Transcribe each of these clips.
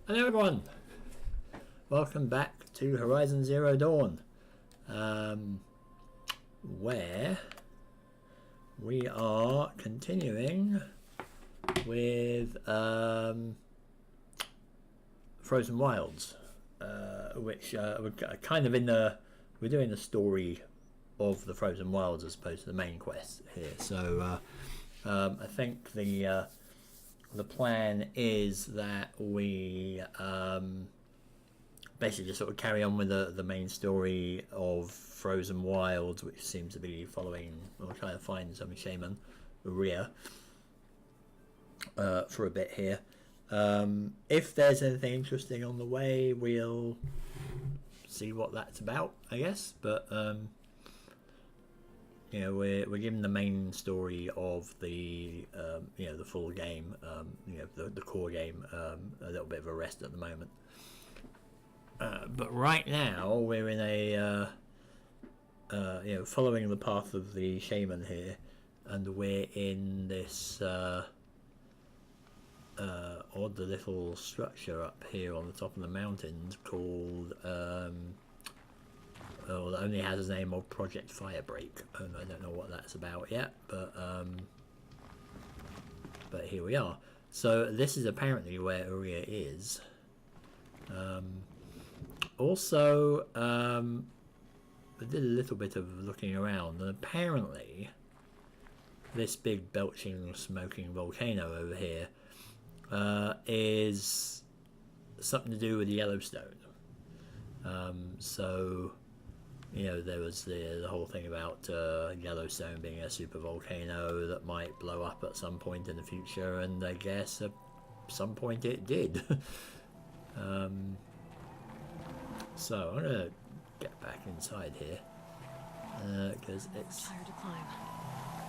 Hello everyone, welcome back to Horizon Zero Dawn, where we are continuing with Frozen Wilds, which we're kind of we're doing the story of the Frozen Wilds as opposed to the main quest here. So I think the plan is that we basically just sort of carry on with the main story of Frozen Wilds, which seems to be following or trying to find some shaman, Ourea, for a bit here. If there's anything interesting on the way, we'll see what that's about, I guess. But you know, we're given the main story of the you know, the full game, you know, the core game, a little bit of a rest at the moment. But right now we're in a you know, following the path of the shaman here, and we're in this odd little structure up here on the top of the mountains called well, it only has a name of Project Firebreak, and I don't know what that's about yet, but here we are. So this is apparently where Ourea is. Also, I did a little bit of looking around, and apparently this big belching, smoking volcano over here is something to do with Yellowstone. So, you know, there was the whole thing about Yellowstone being a super volcano that might blow up at some point in the future, and I guess at some point it did. So I'm gonna get back inside here because it's higher to climb.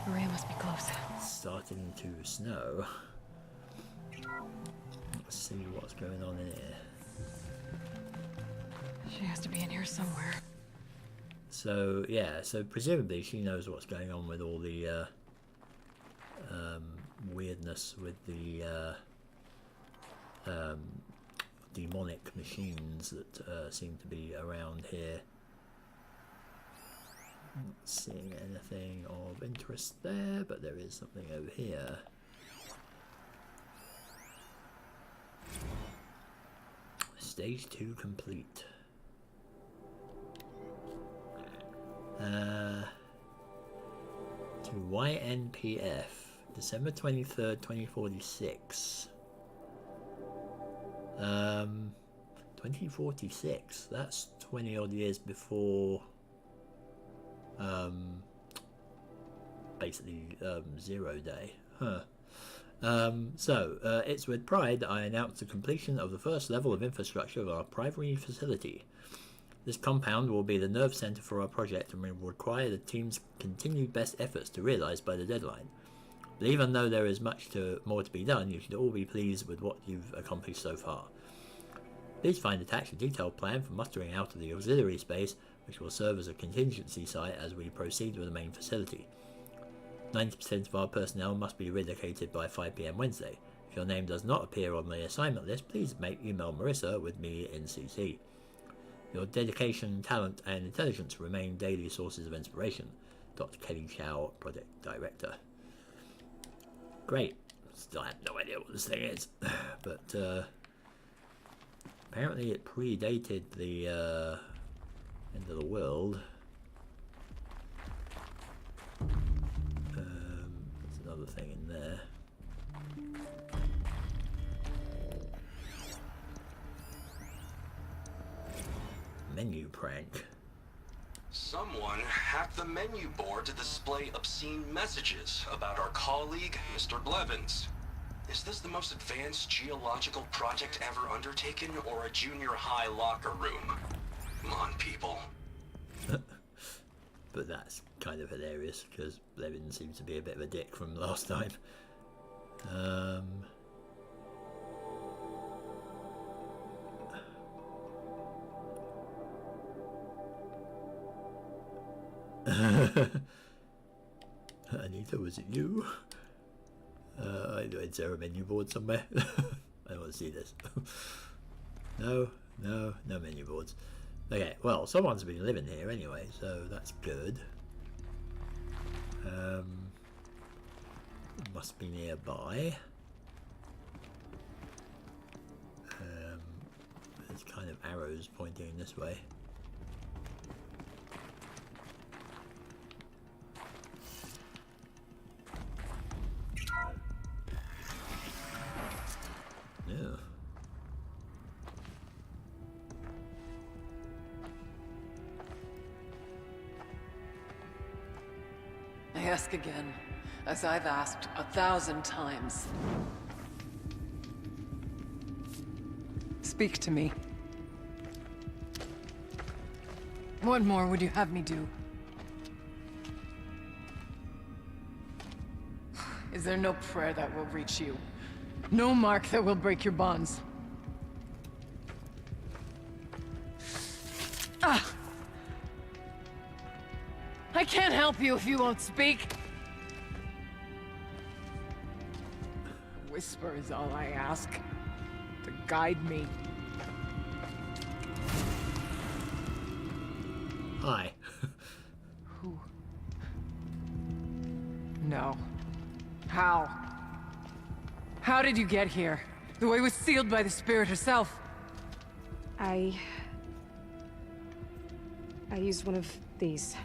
Ourea must be close. Starting to snow. Let's see what's going on in here. She has to be in here somewhere. So yeah, so presumably she knows what's going on with all the weirdness with the demonic machines that seem to be around here. Not seeing anything of interest there, but there is something over here. Stage 2 complete. To YNPF, December 23rd, 2046. 2046, that's 20 odd years before basically Zero Day. It's with pride that I announce the completion of the first level of infrastructure of our primary facility. This compound will be the nerve center for our project and will require the team's continued best efforts to realize by the deadline. But even though there is much more to be done, you should all be pleased with what you've accomplished so far. Please find attached a detailed plan for mustering out of the auxiliary space, which will serve as a contingency site as we proceed with the main facility. 90% of our personnel must be relocated by 5 PM Wednesday. If your name does not appear on the assignment list, please email Marissa with me in CC. Your dedication, talent, and intelligence remain daily sources of inspiration. Dr. Kelly Chow, Project Director. Great. Still have no idea what this thing is, but apparently it predated the end of the world. There's another thing in there. Menu prank. Someone hacked the menu board to display obscene messages about our colleague, Mr. Blevins. Is this the most advanced geological project ever undertaken, or a junior high locker room? Come on, people. But that's kind of hilarious, because Blevins seems to be a bit of a dick from last time. Anita, was it you? Is there a menu board somewhere? I want to see this. No, no menu boards. Okay, well, someone's been living here anyway, so that's good. Must be nearby. There's kind of arrows pointing this way. Yeah. I ask again, as I've asked 1,000 times. Speak to me. What more would you have me do? Is there no prayer that will reach you? No mark that will break your bonds? Ah! I can't help you if you won't speak! A whisper is all I ask. To guide me. Hi. Who? No. How? How did you get here? The way was sealed by the spirit herself. I used one of these.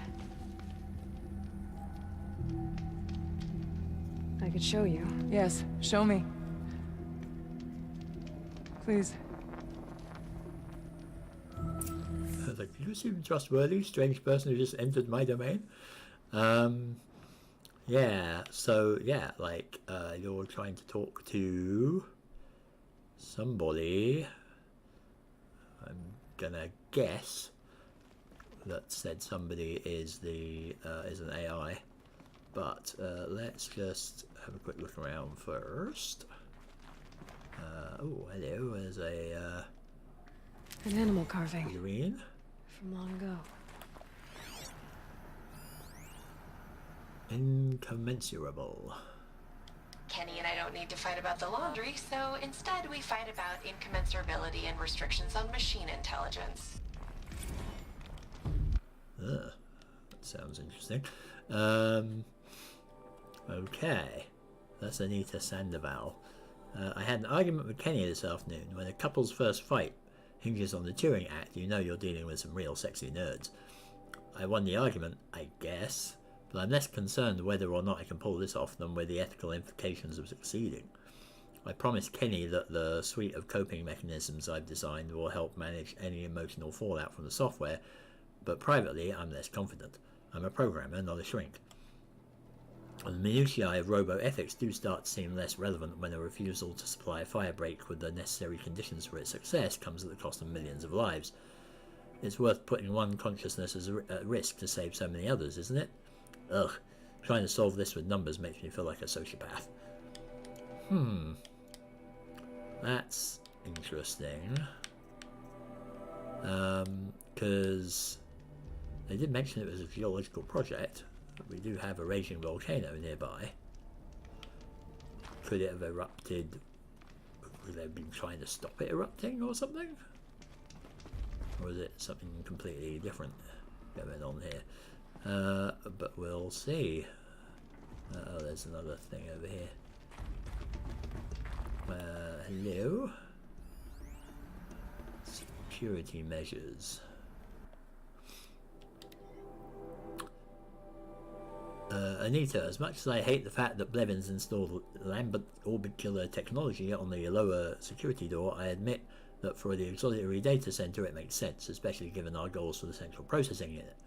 I could show you. Yes, show me. Please. Like, you seem trustworthy, strange person who just entered my domain. Yeah, so, yeah, like, you're trying to talk to somebody. I'm gonna guess that said somebody is an AI, but let's just have a quick look around first. Oh, hello, there's a An animal carving figurine. from long ago. Incommensurable. Kenny and I don't need to fight about the laundry, so instead we fight about incommensurability and restrictions on machine intelligence. That sounds interesting. Okay. That's Anita Sandoval. I had an argument with Kenny this afternoon. When a couple's first fight hinges on the Turing Act, you know you're dealing with some real sexy nerds. I won the argument, I guess, but I'm less concerned whether or not I can pull this off than with the ethical implications of succeeding. I promised Kenny that the suite of coping mechanisms I've designed will help manage any emotional fallout from the software, but privately I'm less confident. I'm a programmer, not a shrink. The minutiae of robo-ethics do start to seem less relevant when a refusal to supply a firebreak with the necessary conditions for its success comes at the cost of millions of lives. It's worth putting one consciousness at risk to save so many others, isn't it? Ugh, trying to solve this with numbers makes me feel like a sociopath. That's interesting. Because they did mention it was a geological project. We do have a raging volcano nearby. Could it have erupted? Could they have been trying to stop it erupting or something? Or is it something completely different going on here? But we'll see. Oh, there's another thing over here. Hello? Security measures. Anita, as much as I hate the fact that Blevins installed Lambert orbit killer technology on the lower security door, I admit that for the auxiliary data center it makes sense, especially given our goals for the central processing unit.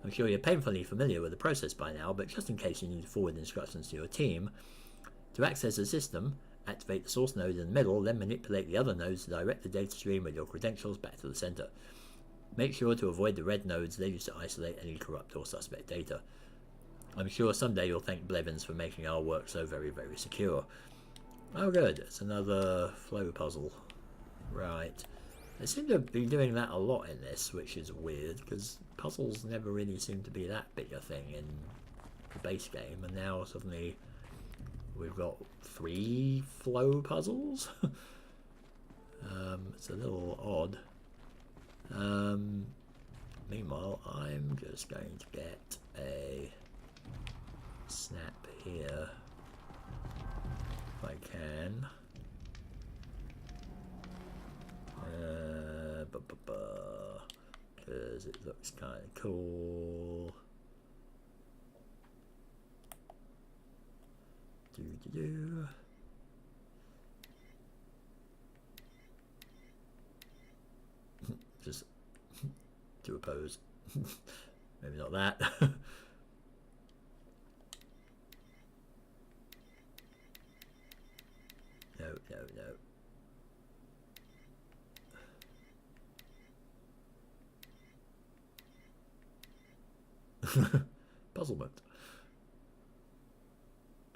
I'm sure you're painfully familiar with the process by now, but just in case you need to forward instructions to your team, to access the system, activate the source node in the middle, then manipulate the other nodes to direct the data stream with your credentials back to the center. Make sure to avoid the red nodes, they use to isolate any corrupt or suspect data. I'm sure someday you'll thank Blevins for making our work so very, very secure. Oh good, it's another flow puzzle. Right. They seem to be doing that a lot in this, which is weird, because puzzles never really seem to be that big a thing in the base game, and now suddenly we've got 3 flow puzzles. It's a little odd. Meanwhile, I'm just going to get a snap here if I can. Because it looks kind of cool. Do. Just do a pose. Maybe not that. No. Puzzlement.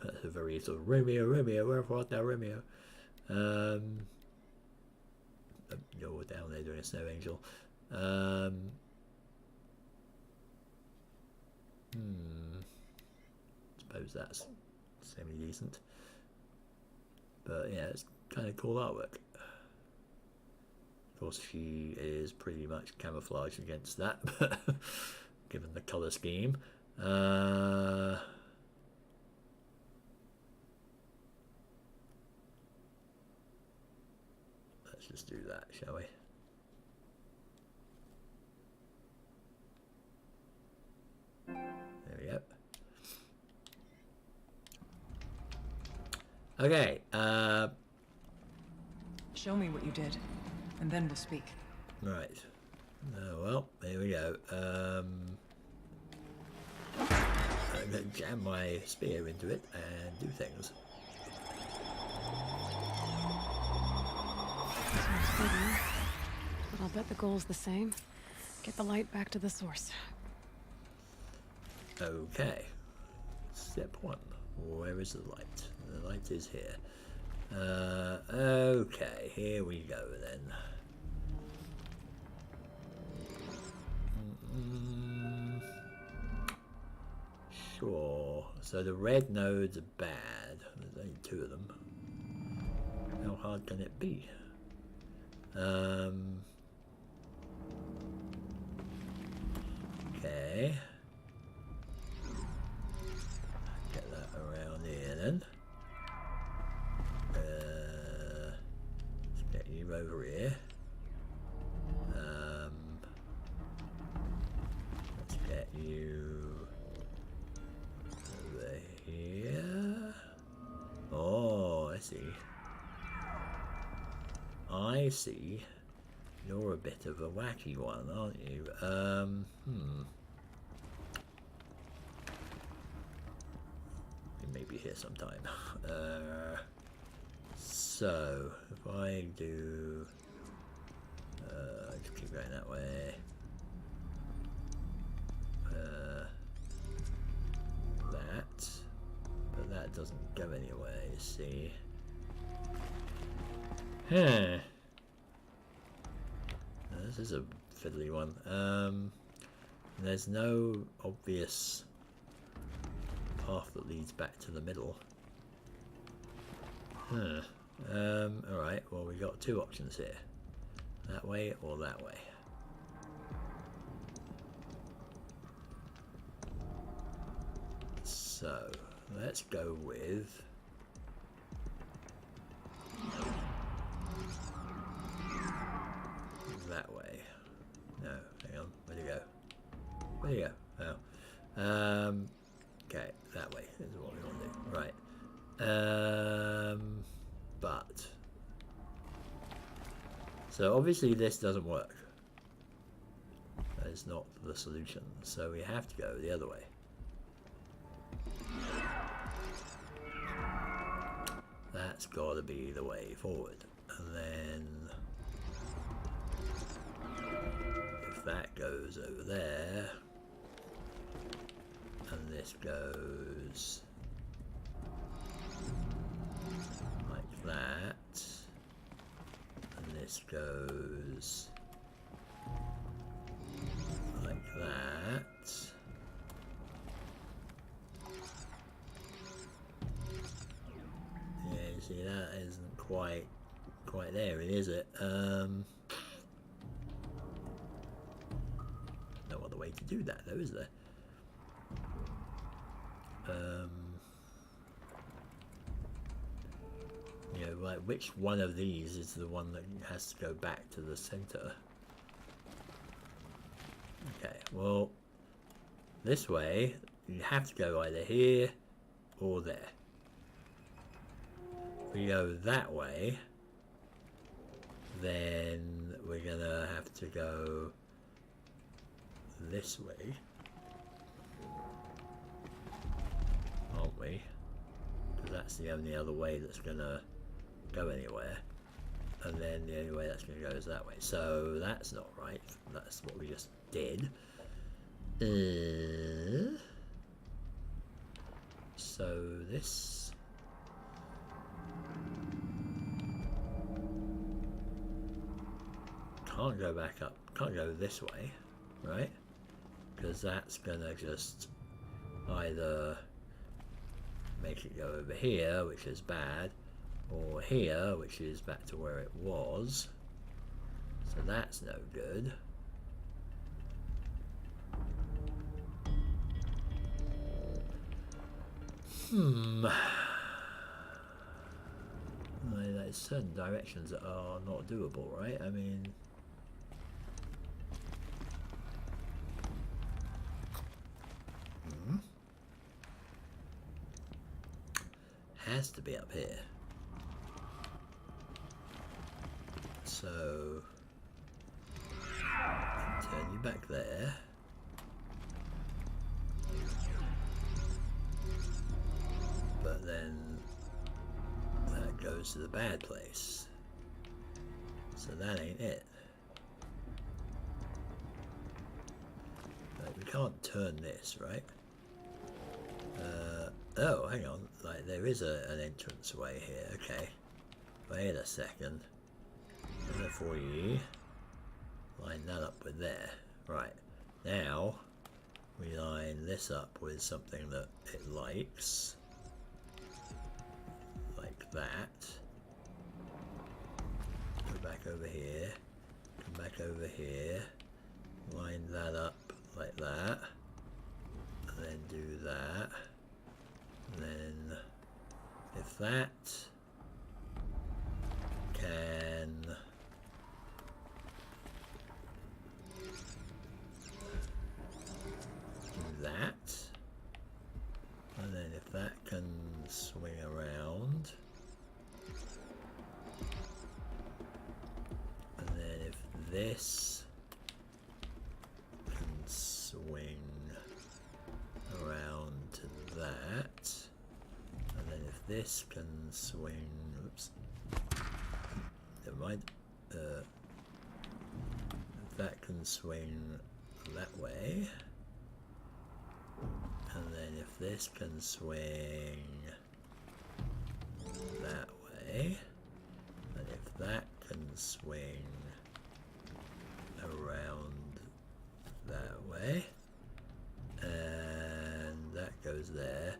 That's a very sort of Romeo, wherefore art thou, Romeo? You're down there doing a snow angel. Suppose that's semi-decent. But yeah, it's kind of cool artwork. Of course, she is pretty much camouflaged against that, given the colour scheme. Let's just do that, shall we? There we go. Okay, Show me what you did, and then we'll speak. right. Well, there we go. I'm going to jam my spear into it and do things. Sounds good, huh? But I'll bet the goal's the same. Get the light back to the source. Okay. Step 1. Where is the light? The light is here. Okay, here we go then. Sure. So the red nodes are bad. There's only 2 of them. How hard can it be? Okay. Get that around here then. Let's get you over here. Let's get you over here. Oh, I see. I see. You're a bit of a wacky one, aren't you? You may be here sometime. So, if I do... just keep going that way. That. But that doesn't go anywhere, you see. Huh. This is a fiddly one. There's no obvious path that leads back to the middle. Huh. Alright, well we got 2 options here. That way or that way. So, let's go with... that way. No, hang on. Where'd you go? Where'd you go? Oh. Okay, that way is what we want to do. Right. But... so obviously this doesn't work. That is not the solution. So we have to go the other way. That's got to be the way forward. And then... that goes over there, and this goes like that, and this goes like that. Yeah, you see that isn't quite quite there, is it? No other way to do that, though, is there? You know, like, which one of these is the one that has to go back to the center? Okay, well, this way, you have to go either here or there. If we go that way, then we're gonna have to go this way, aren't we? Because that's the only other way that's gonna go anywhere, and then the only way that's gonna go is that way. So that's not right. That's what we just did. So this can't go back up, can't go this way, right? Because that's gonna just either make it go over here, which is bad, or here, which is back to where it was. So that's no good. There's certain directions that are not doable, right? I mean, has to be up here. So turn you back there. But then that goes to the bad place. So that ain't it. Like, we can't turn this, right? Oh, hang on. Like, there is an entrance way here. Okay. Wait a second. Therefore, you line that up with there. Right. Now, we line this up with something that it likes. Like that. Go back over here. Come back over here. Line that up like that. And then do that. And then if that can do that, and then if that can swing around, and then if this can swing around to that, and then if this can swing, oops, never mind, if that can swing that way, and then if this can swing that way, and if that can swing around that way, and that goes there,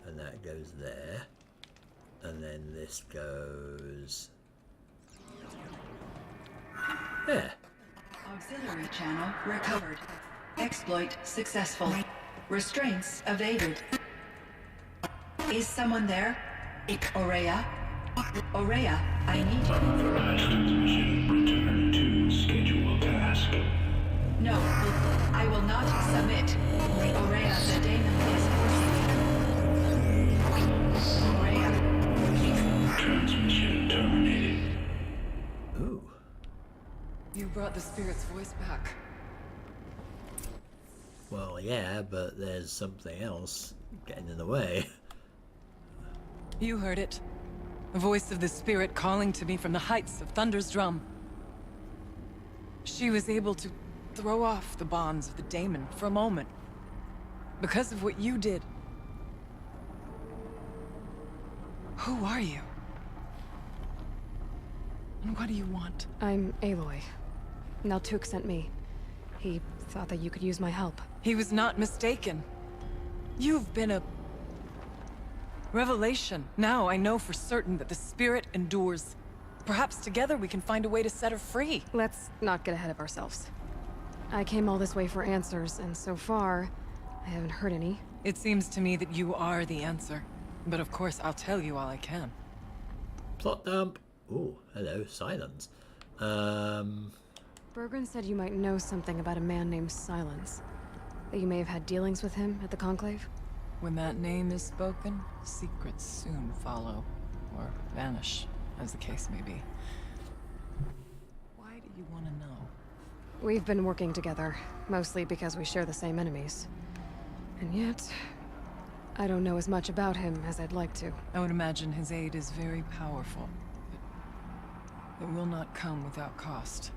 and that goes there, and then this goes there. Auxiliary channel recovered. Exploit successful. Restraints evaded. Is someone there? Ourea? Ourea, I need you. Transmission return to scheduled task. No, I will not submit. Ourea, the daemon is forcing me. Ourea. Transmission terminated. Ooh. You brought the spirit's voice back. Well, yeah, but there's something else getting in the way. You heard it. The voice of the spirit calling to me from the heights of Thunder's drum. She was able to throw off the bonds of the daemon for a moment. Because of what you did. Who are you? And what do you want? I'm Aloy. Naltuk sent me. He thought that you could use my help. He was not mistaken. You've been a revelation. Now I know for certain that the spirit endures. Perhaps together we can find a way to set her free. Let's not get ahead of ourselves. I came all this way for answers, and so far, I haven't heard any. It seems to me that you are the answer. But of course, I'll tell you all I can. Plot dump. Ooh, hello, silence. Bergren said you might know something about a man named Silence. That you may have had dealings with him at the Conclave? When that name is spoken, secrets soon follow. Or vanish, as the case may be. Why do you want to know? We've been working together, mostly because we share the same enemies. And yet, I don't know as much about him as I'd like to. I would imagine his aid is very powerful, but it will not come without cost.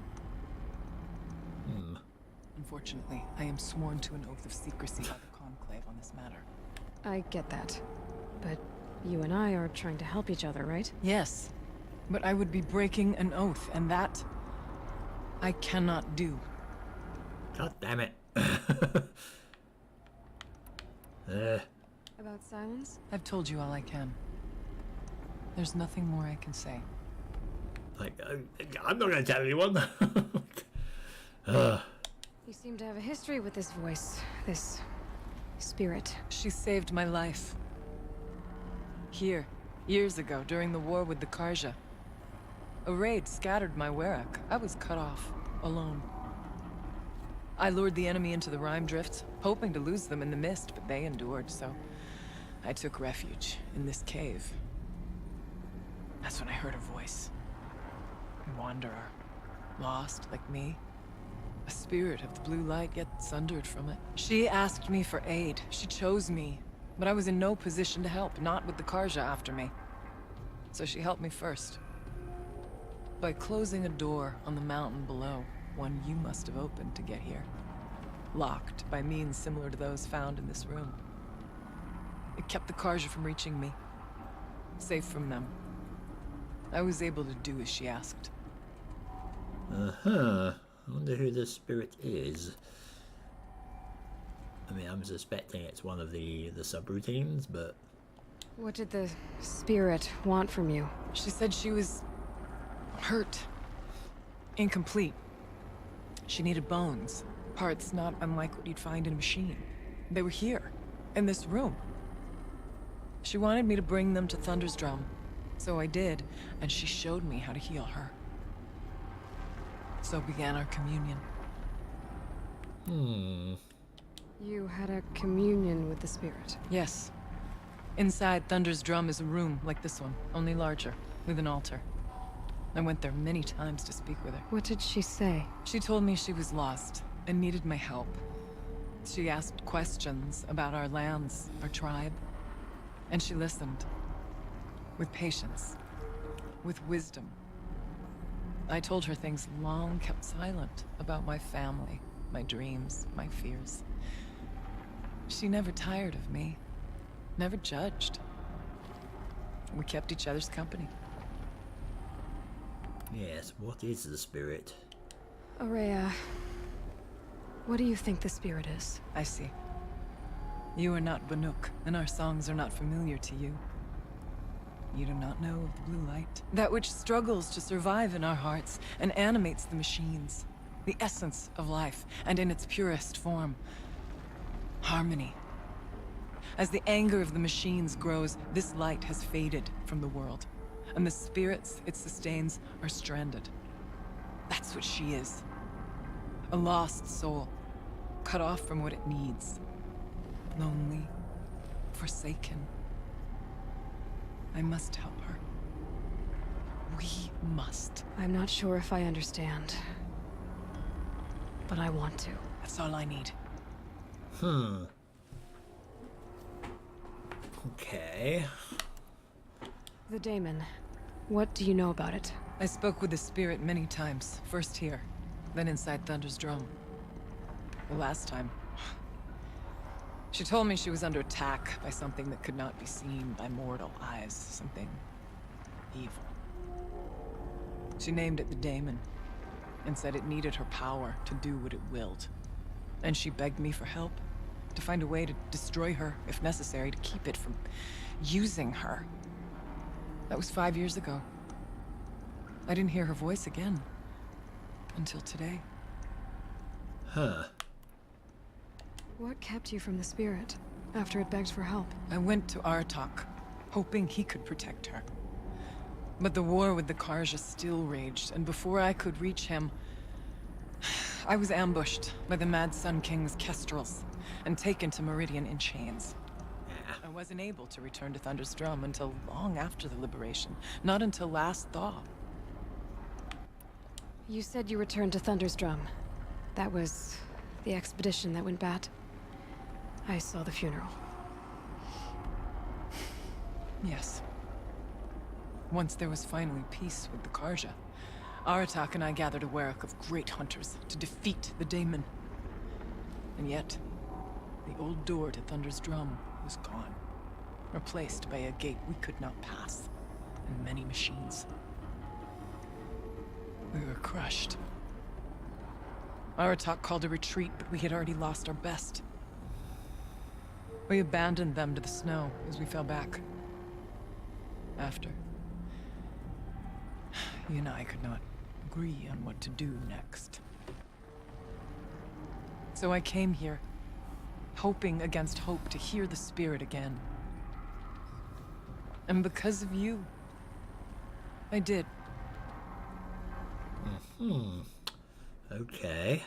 Unfortunately, I am sworn to an oath of secrecy by the Conclave on this matter. I get that. But you and I are trying to help each other, right? Yes, but I would be breaking an oath, and that I cannot do. God damn it. About Silence? I've told you all I can. There's nothing more I can say. Like, I'm not going to tell anyone. You seem to have a history with this voice, this spirit. She saved my life. Here, years ago, during the war with the Karja. A raid scattered my Ourea. I was cut off, alone. I lured the enemy into the Rime Drifts, hoping to lose them in the mist, but they endured, so I took refuge in this cave. That's when I heard her voice. A wanderer, lost like me. A spirit of the blue light, yet sundered from it. She asked me for aid. She chose me. But I was in no position to help, not with the Karja after me. So she helped me first. By closing a door on the mountain below, one you must have opened to get here. Locked by means similar to those found in this room. It kept the Karja from reaching me. Safe from them. I was able to do as she asked. Uh-huh. I wonder who this spirit is. I mean, I'm suspecting it's one of the subroutines, but... What did the spirit want from you? She said she was... hurt. Incomplete. She needed bones. Parts not unlike what you'd find in a machine. They were here, in this room. She wanted me to bring them to Thunder's Drum. So I did, and she showed me how to heal her. So began our communion. You had a communion with the spirit. Yes. Inside Thunder's Drum is a room like this one, only larger, with an altar. I went there many times to speak with her. What did she say? She told me she was lost and needed my help. She asked questions about our lands, our tribe, and she listened. With patience. With wisdom. I told her things long kept silent about my family, my dreams, my fears. She never tired of me. Never judged. We kept each other's company. Yes, what is the spirit? Ourea, what do you think the spirit is? I see. You are not Banuk, and our songs are not familiar to you. You do not know of the blue light. That which struggles to survive in our hearts and animates the machines. The essence of life, and in its purest form. Harmony. As the anger of the machines grows, this light has faded from the world. And the spirits it sustains are stranded. That's what she is. A lost soul. Cut off from what it needs. Lonely. Forsaken. I must help her. We must. I'm not sure if I understand. But I want to. That's all I need. Okay. The daemon. What do you know about it? I spoke with the spirit many times. First here, then inside Thunder's Drum. The last time... She told me she was under attack by something that could not be seen by mortal eyes. Something... evil. She named it the Daemon, and said it needed her power to do what it willed. And she begged me for help, to find a way to destroy her, if necessary, to keep it from using her. That was 5 years ago. I didn't hear her voice again. Until today. Huh. What kept you from the spirit after it begged for help? I went to Artok, hoping he could protect her. But the war with the Karja still raged, and before I could reach him, I was ambushed by the Mad Sun King's kestrels and taken to Meridian in chains. I wasn't able to return to Thunder's Drum until long after the liberation, not until last thaw. You said you returned to Thunder's Drum. That was the expedition that went bad. I saw the funeral. Yes. Once there was finally peace with the Karja, Aratak and I gathered a Werak of great hunters to defeat the Daemon. And yet, the old door to Thunder's Drum was gone, replaced by a gate we could not pass, and many machines. We were crushed. Aratak called a retreat, but we had already lost our best. We abandoned them to the snow as we fell back. After, you and I could not agree on what to do next. So I came here, hoping against hope to hear the spirit again. And because of you, I did. Okay.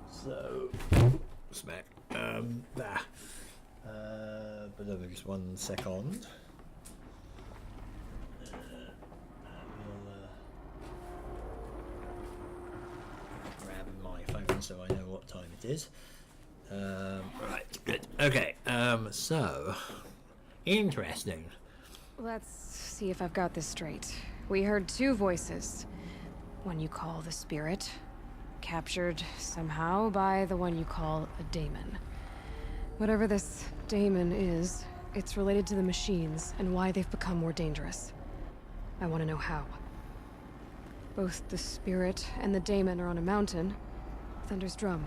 So, smack. But just 1 second. Grab my phone so I know what time it is. Right, good. Okay. So, interesting. Let's see if I've got this straight. We heard 2 voices. One you call the spirit, captured somehow by the one you call a daemon. Whatever this daemon is, it's related to the machines and why they've become more dangerous. I want to know how. Both the spirit and the daemon are on a mountain, Thunder's Drum.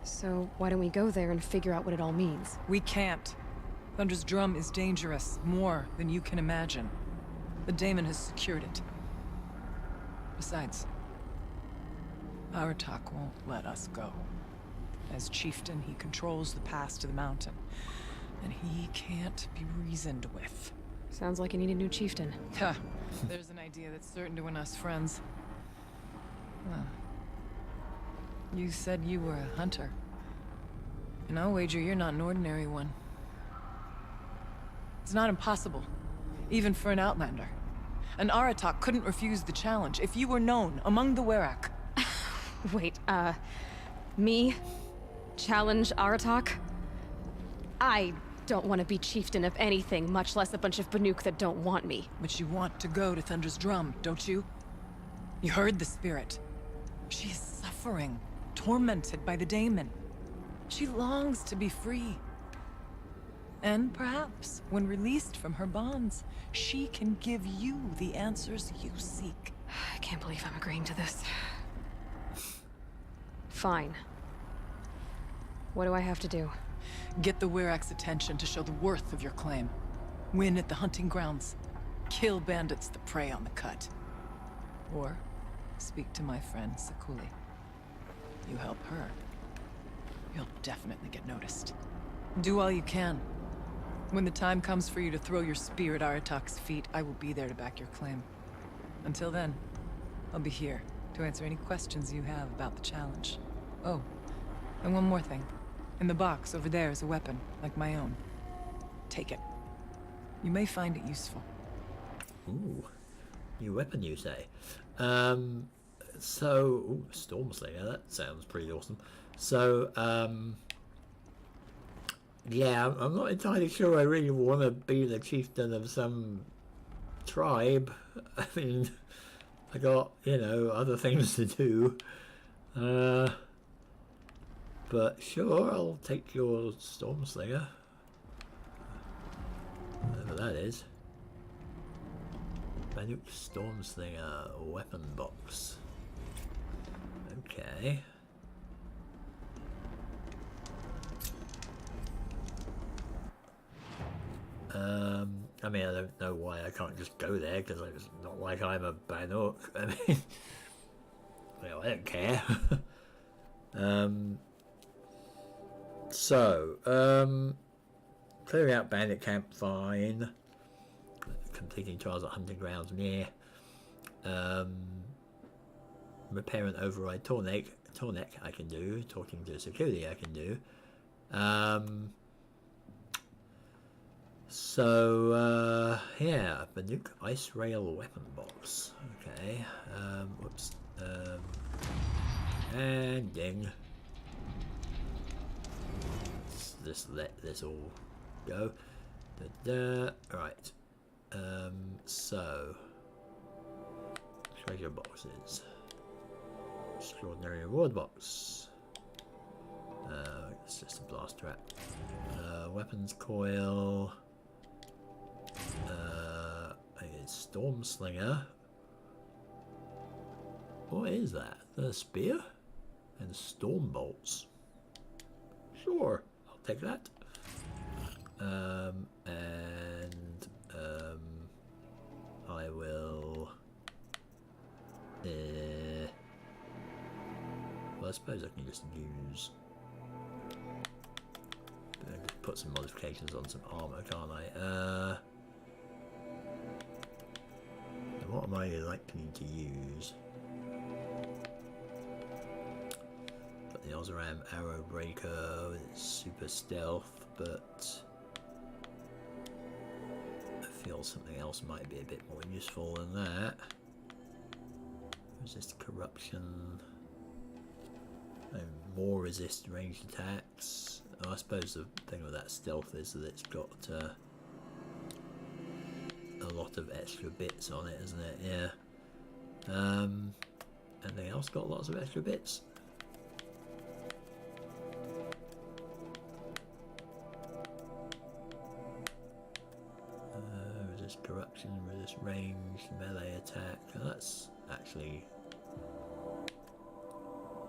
So why don't we go there and figure out what it all means? We can't. Thunder's Drum is dangerous, more than you can imagine. The daemon has secured it. Besides, Aratak won't let us go. As chieftain, he controls the pass to the mountain, and he can't be reasoned with. Sounds like you need a new chieftain. Ha! There's an idea that's certain to win us friends. Well, you said you were a hunter. And I'll wager you're not an ordinary one. It's not impossible, even for an outlander. And Aratak couldn't refuse the challenge if you were known among the Werak. Wait, me? Challenge Aratak? I don't want to be chieftain of anything, much less a bunch of Banuk that don't want me. But you want to go to Thunder's Drum, don't you? You heard the spirit. She is suffering, tormented by the daemon. She longs to be free. And perhaps, when released from her bonds, she can give you the answers you seek. I can't believe I'm agreeing to this. Fine. What do I have to do? Get the Werak's attention to show the worth of your claim. Win at the hunting grounds. Kill bandits that prey on the cut. Or speak to my friend Sakuli. You help her, you'll definitely get noticed. Do all you can. When the time comes for you to throw your spear at Aratak's feet, I will be there to back your claim. Until then, I'll be here to answer any questions you have about the challenge. Oh, and one more thing. In the box over there is a weapon, like my own. Take it. You may find it useful. Ooh, new weapon, you say? Ooh, Stormslinger, that sounds pretty awesome. So, yeah, I'm not entirely sure I really want to be the chieftain of some tribe. I mean, I got, other things to do. But sure, I'll take your Stormslinger. Whatever that is. Banuk Stormslinger weapon box. Okay. I mean, I don't know why I can't just go there, because it's not like I'm a Bannock. I mean, well, I don't care. Clearing out bandit camp, fine. Completing trials at hunting grounds, near. Repair and override Tornek, I can do. Talking to security, I can do. Yeah, Bannock Ice Rail Weapon Box. Okay, whoops. And ding. Let's just let this all go. Right. Treasure boxes. Extraordinary reward box. It's just a blast trap. Weapons coil. A storm slinger. What is that? A spear? And storm bolts. Sure, I'll take that. I will. Well, I suppose I can just use. Put some modifications on some armor, can't I? What am I likely to use? Got the Ourea arrow breaker with its super stealth, but I feel something else might be a bit more useful than that. Resist corruption. And more resist ranged attacks. I suppose the thing with that stealth is that it's got a lot of extra bits on it, isn't it? Yeah. Anything else got lots of extra bits? Resist corruption, resist range, melee attack. Oh, that's actually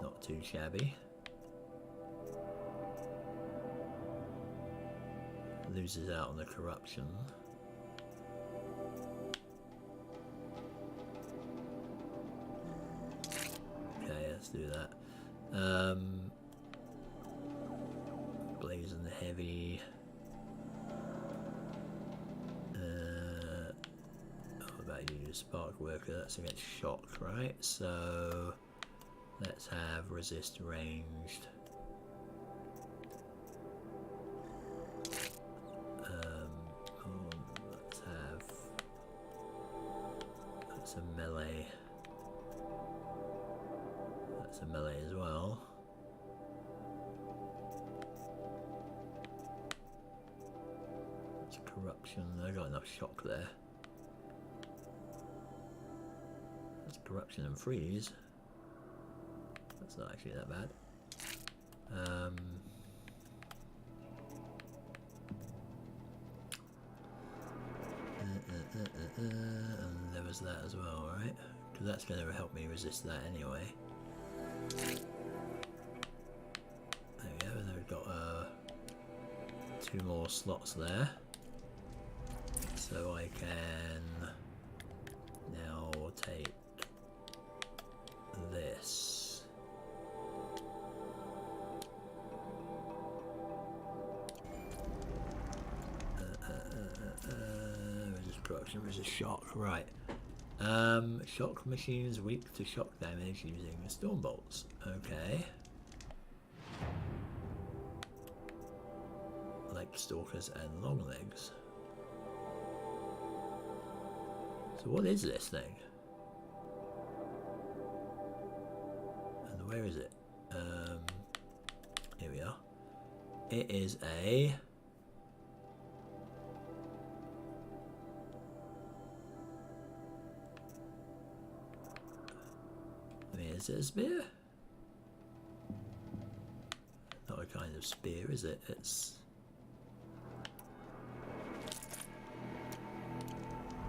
not too shabby. Loses out on the corruption. Okay, let's do that. Blazing heavy. What about you, spark worker? That's against shock, right? So let's have resist ranged. That's a melee. That's a melee as well. It's corruption. I got enough shock there. That's corruption and freeze. That's not actually that bad. And there was that as well, right? Because that's going to help me resist that anyway. There we go, then we've got 2 more slots there. So I can now take this. Resist corruption, resist shock, right. Shock machines weak to shock damage using storm bolts. Okay. Like stalkers and long legs. So what is this thing? And where is it? Here we are. It is a is it a spear? Not a kind of spear, is it? It's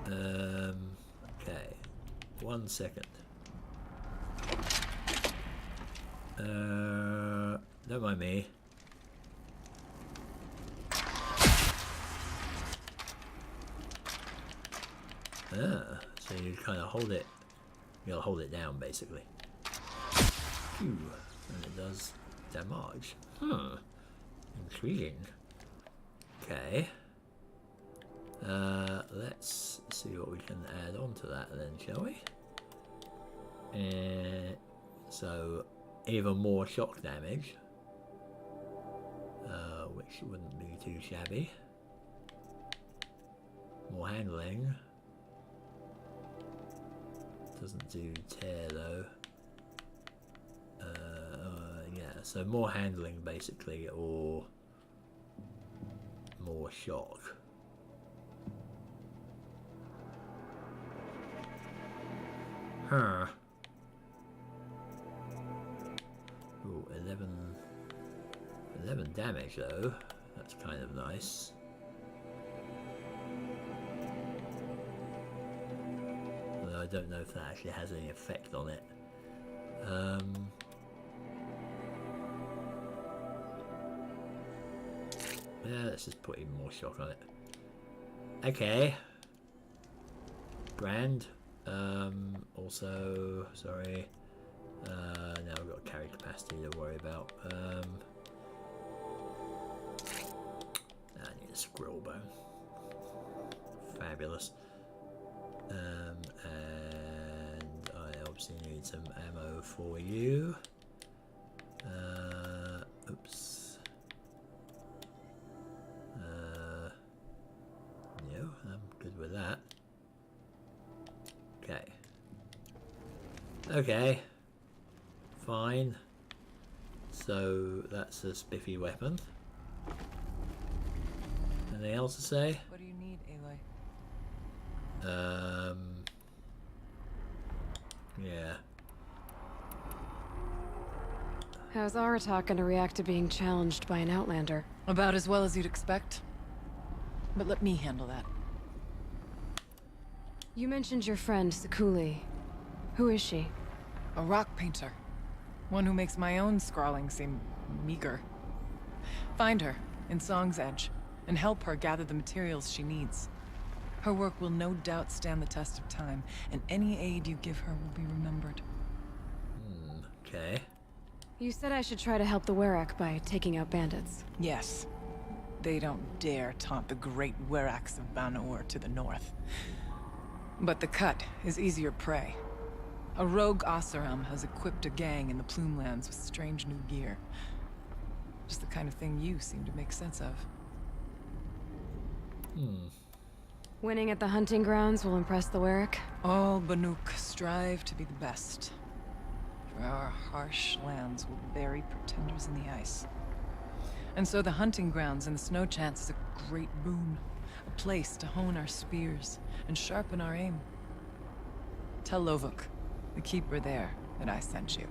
okay. 1 second. Don't mind me. Ah, so you kind of hold it. You'll hold it down basically. Phew, and it does damage. Intriguing. Okay. Let's see what we can add on to that then, shall we? So, even more shock damage, which wouldn't be too shabby. More handling. Doesn't do tear though. Yeah, so more handling basically, or more shock. Huh. Ooh, 11 damage though. That's kind of nice. Although I don't know if that actually has any effect on it. Yeah, let's just put even more shock on it. Okay. Grand. Also, sorry. Now we've got carry capacity to worry about. I need a squirrel bone. Fabulous. And I obviously need some ammo for you. Oops. No, I'm good with that. Okay. Okay. Fine. So that's a spiffy weapon. Anything else to say? What do you need, Aloy? Yeah. How's Aratak gonna react to being challenged by an Outlander? About as well as you'd expect. But let me handle that. You mentioned your friend, Sekuli. Who is she? A rock painter. One who makes my own scrawling seem meager. Find her in Song's Edge and help her gather the materials she needs. Her work will no doubt stand the test of time, and any aid you give her will be remembered. Okay. You said I should try to help the Ourea by taking out bandits. Yes. They don't dare taunt the great Weraks of Banor to the north. But the Cut is easier prey. A rogue Oseram has equipped a gang in the Plumelands with strange new gear. Just the kind of thing you seem to make sense of. Winning at the hunting grounds will impress the Ourea. All Banuk strive to be the best. For our harsh lands will bury pretenders in the ice. And so the hunting grounds in the snow chants is a great boon. A place to hone our spears and sharpen our aim. Tell Lovuk, the keeper there, that I sent you.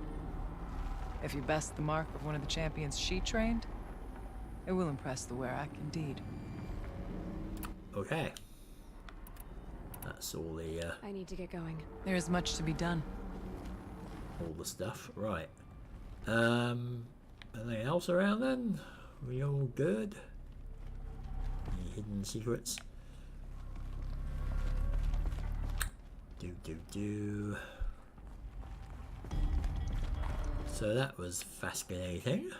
If you best the mark of one of the champions she trained, it will impress the Werak indeed. Okay. That's all the I need to get going. There is much to be done. all the stuff. Right. Anything else around then? We all good? Any hidden secrets? Do. So that was fascinating.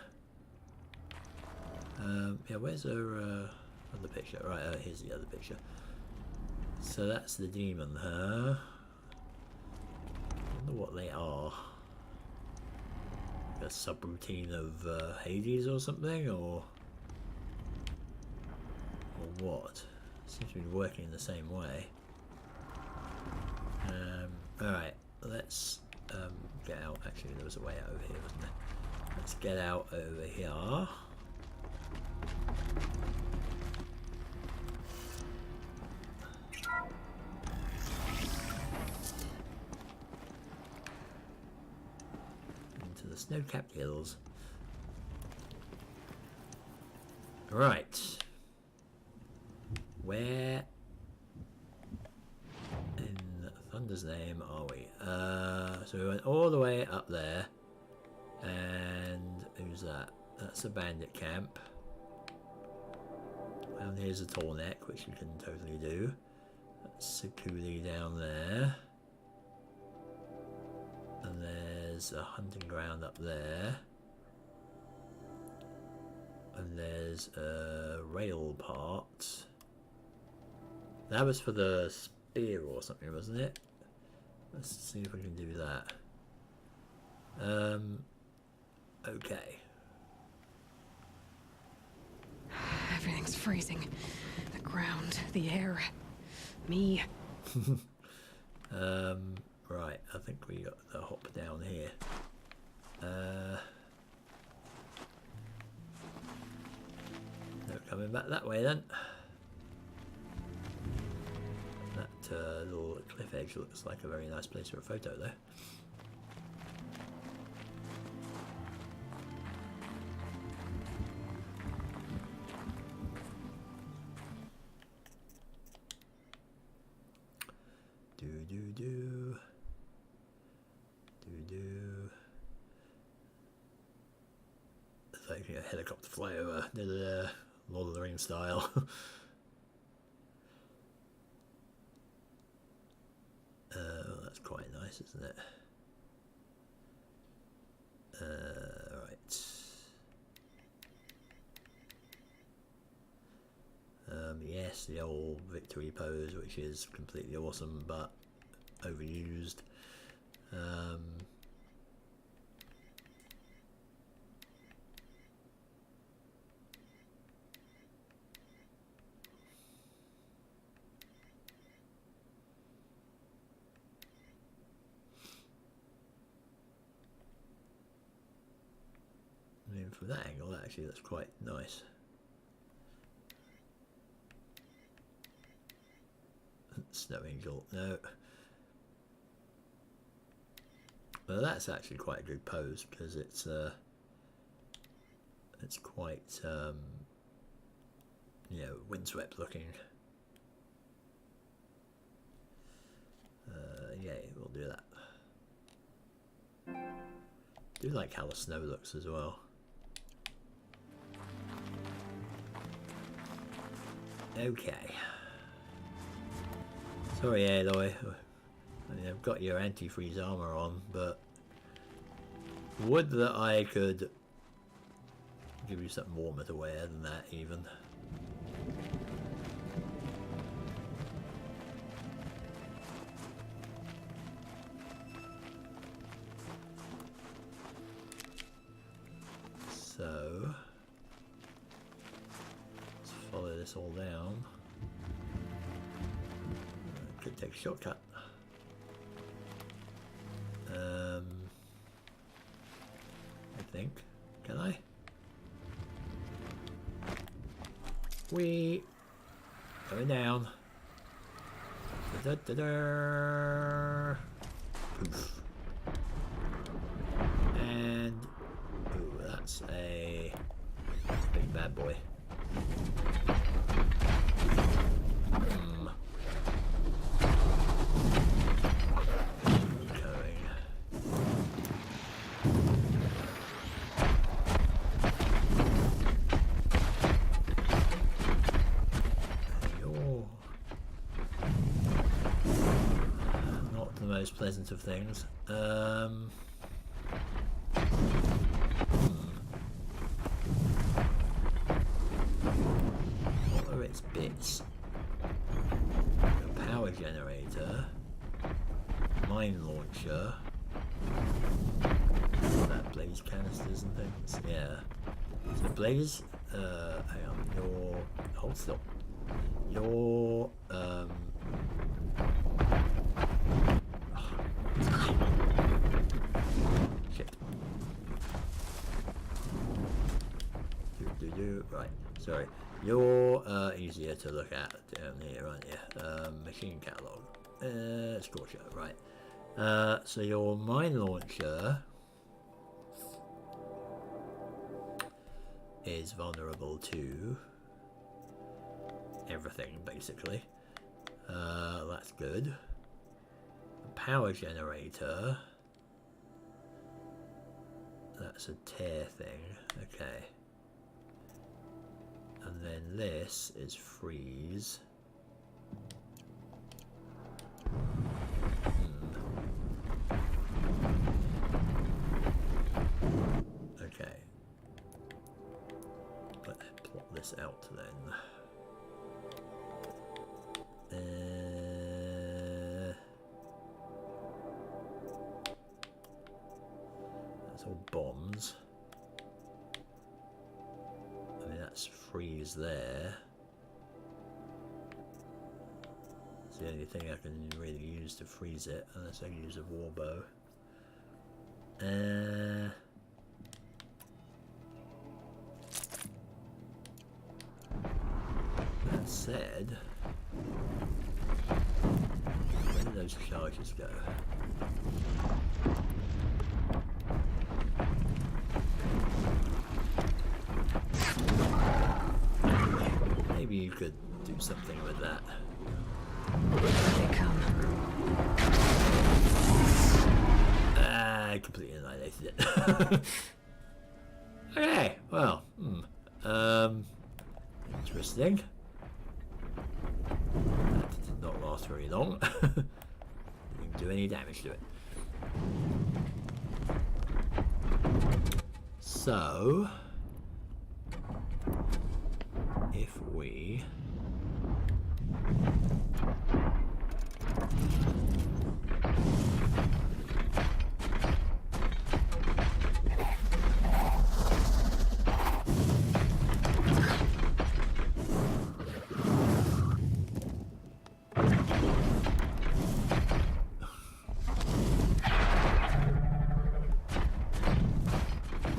Yeah, where's our other picture? Right, here's the other picture. So that's the demon, huh? I wonder what they are. A subroutine of Hades or something, or what? Seems to be working in the same way. Alright, let's get out. Actually, there was a way out over here, wasn't there? Let's get out over here. Into the snow-capped hills. Right. Where in Thunder's name are we? So we went all the way up there. And who's that? That's a bandit camp. And here's a tall neck, which you can totally do. securely down there. And there's a hunting ground up there. And there's a rail part. That was for the spear or something, wasn't it? Let's see if we can do that. Okay. Everything's freezing. The ground, the air, me. Right, I think we got the hop down here. No coming back that way then. That little cliff edge looks like a very nice place for a photo though. It's like a helicopter flyover, Lord of the Rings style. That's quite nice, isn't it? Right. Yes, the old victory pose, which is completely awesome, but overused. I mean, from that angle, that actually looks quite nice. Snow Angel, no. Well, that's actually quite a good pose because it's quite you know, windswept looking. Yeah, we'll do that. Do like how the snow looks as well. Okay. Sorry, Aloy. I mean, I've got your anti-freeze armor on, but would that I could give you something warmer to wear than that, even. So let's follow this all down. Could take a shortcut. I think. Can I? We going down. Da, da, da, da. Poof. And ooh, that's a big bad boy. Pleasant of things. What are its bits? A power generator, mine launcher, that blaze canisters and things. Yeah. So blaze. Hang on. Your hold still. Your Right, sorry. You're easier to look at down here, aren't you? Machine catalog. Scorcher, right. So your mine launcher is vulnerable to everything, basically. That's good. The power generator. That's a tear thing. Okay. And then this is freeze. this out then. That's all bombs. I mean, that's freeze there. It's the only thing I can really use to freeze it, unless I use a warbow. That said, where did those charges go? Maybe you could do something with that. Here they come. I completely annihilated it. Okay, well, interesting. That did not last very long. Didn't do any damage to it. So, if we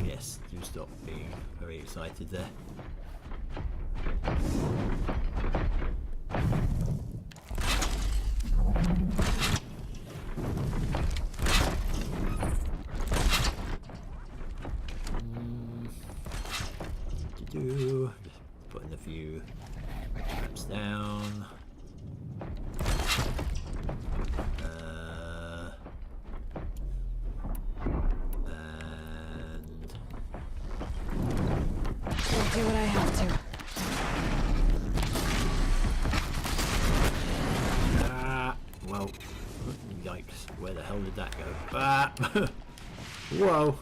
yes, do stop being very excited there. Just putting a few traps down. And I'll do what I have to. well, yikes, where the hell did that go? Whoa.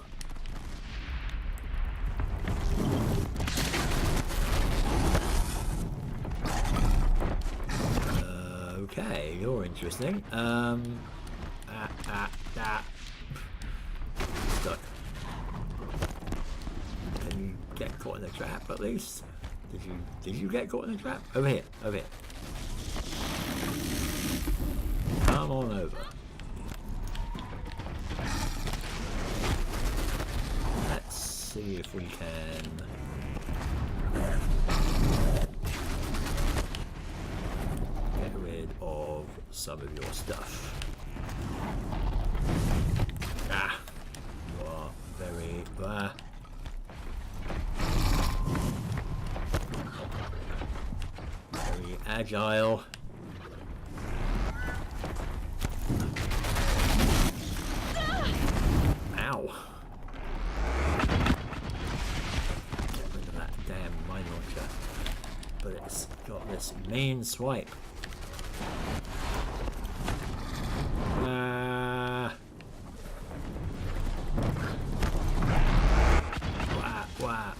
Okay, you're interesting. Stuck. Can you get caught in a trap at least? Did you get caught in a trap? Over here, over here. Come on over. Let's see if we can get rid of some of your stuff. You are very very agile. Ow. Get rid of that damn mine launcher. But it's got this main swipe. Wow.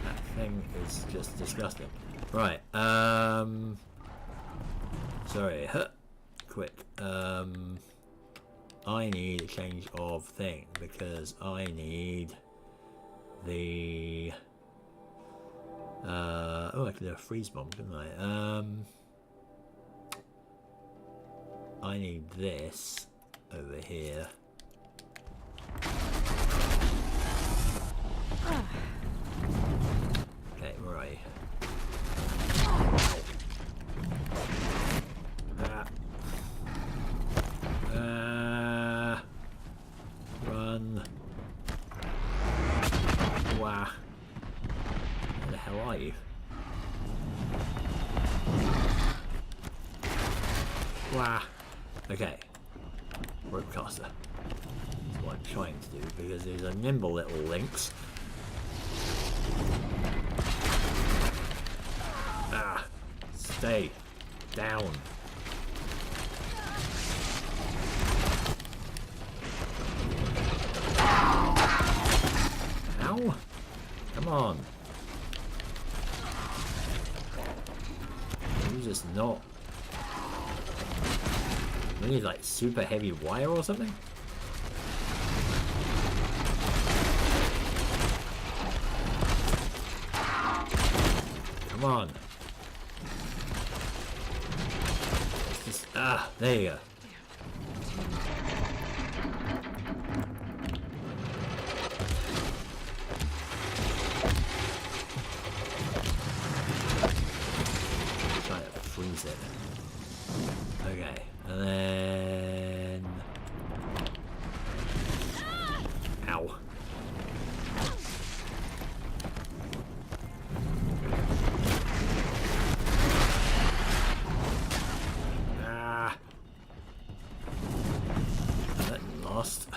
That thing is just disgusting. Right, sorry, quick, I need a change of thing, because I need the, oh, I can do a freeze bomb, couldn't I need this over here. Okay, where are you? Run. Wow. Where the hell are you? Wow. Okay. Ropecaster. That's what I'm trying to do, because these are nimble little links. Stay down. Ow. Come on. not. We need like super heavy wire or something? Come on. Just, there you go. Try to freeze it. Okay, and then... Ow. That lost.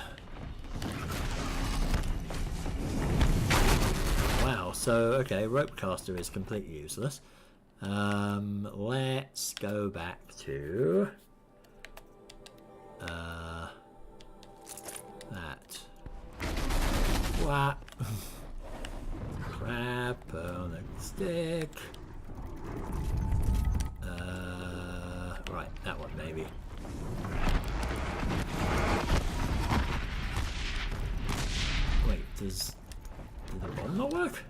Wow, so, okay, rope caster is completely useless. Let's go back to that. What? Crap on a stick. Right, that one maybe. Wait, did the bomb not work?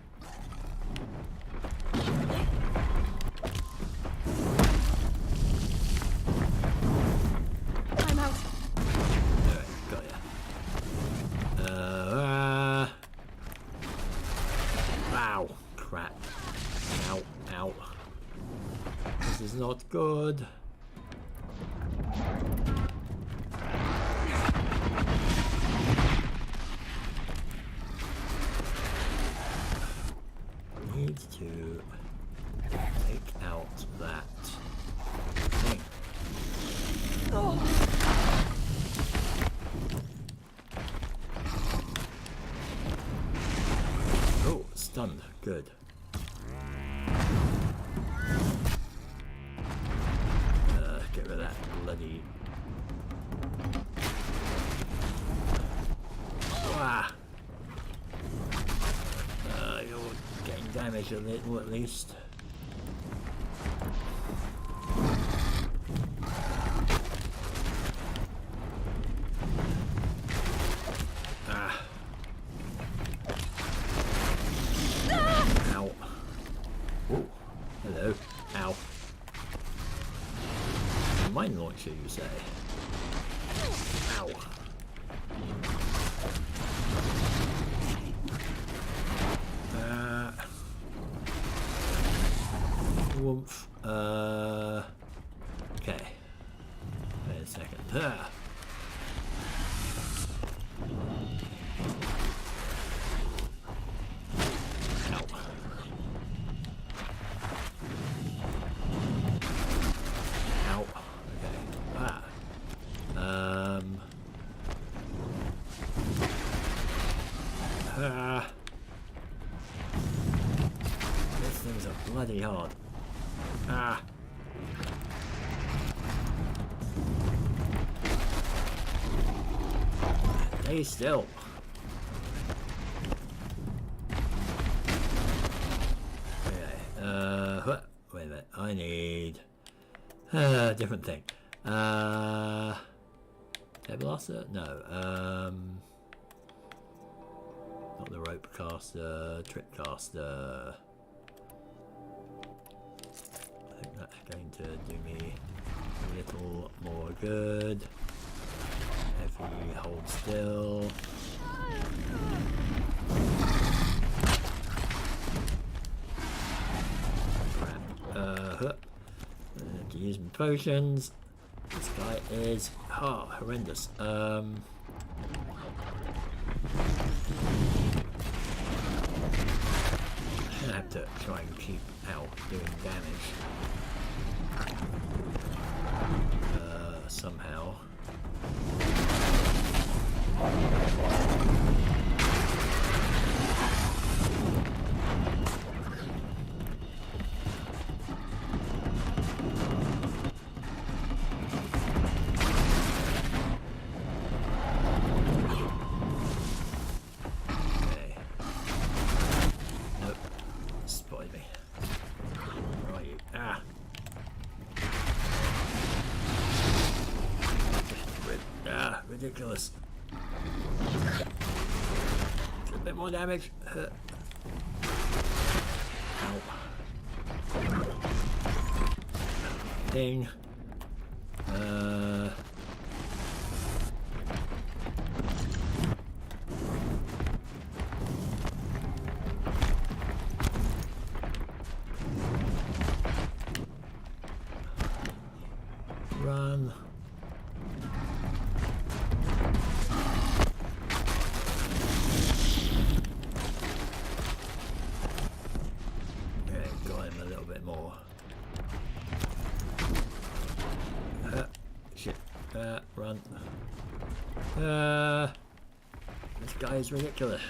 I'm out. Alright, got ya. Ow, crap. Ow, ow. This is not good. Need to take out that thing. Oh, stunned. Good. Get rid of that bloody... Ah! You're getting damaged a little at least. Ah! Ow. Oh, hello. Ow. Mine launcher, you say? Ow. Woomph. Okay. Wait a second. Ow. Ow. Okay. These things are bloody hard. Ah. Stay still. Okay. Wait a minute. I need different thing. Air blaster? No. Not the rope caster. Trick caster. I think that's going to do me a little more good. If we hold still. Crap. I have to use my potions. This guy is horrendous. I have to try and keep out doing damage. Somehow. Okay. Nope. Spotted me. Where are you? Ah! ridiculous. A bit more damage. Ow. Ding. Run. Yeah, got him a little bit more. Shit. Run. This guy is ridiculous.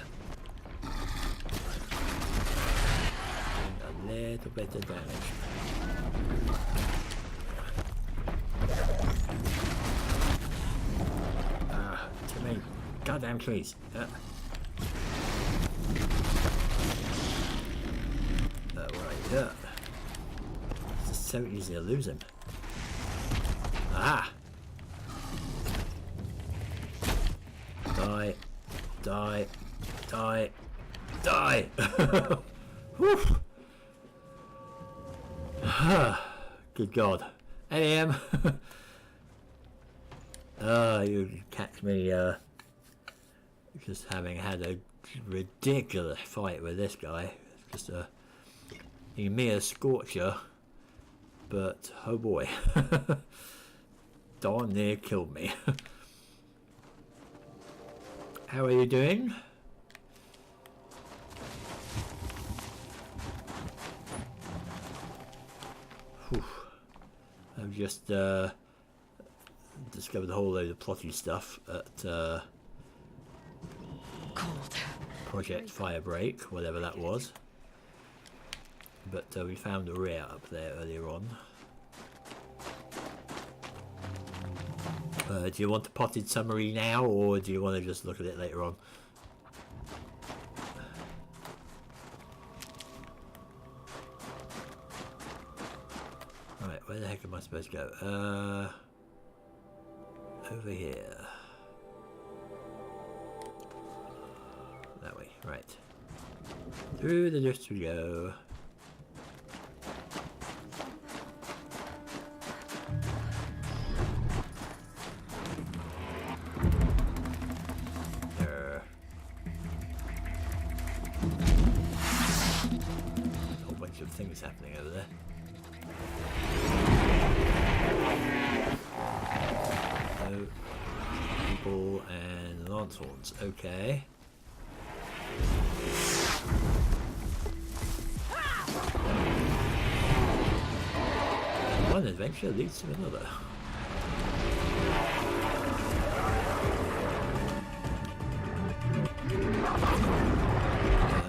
Doing a little bit of damage. Too many goddamn trees. Right, it's just so easy to lose him. Ah! Die. Die. Die. Die! Whew. Good God. AM! You catch me, just having had a ridiculous fight with this guy. Just a mere scorcher, but oh boy. Darn near killed me. How are you doing? Whew. I've just discovered a whole load of plotty stuff at Project Firebreak, whatever that was. But we found Ourea up there earlier on. Do you want a potted summary now, or do you want to just look at it later on? Right, where the heck am I supposed to go? Over here. That way, right. Through the drift we go. There. A whole bunch of things happening over there. People and lanthorns, okay. One adventure leads to another.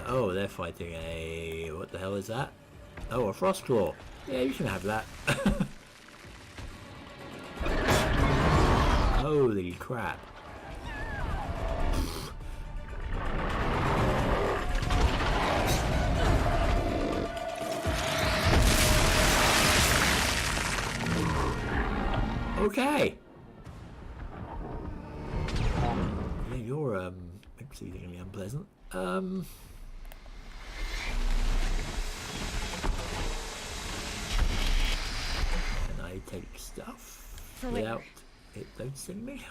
Oh, they're fighting a... what the hell is that? Oh, a frost claw. Yeah, you can have that. Holy crap. Okay. Yeah, you're exceedingly unpleasant. Can I take stuff without it noticing me?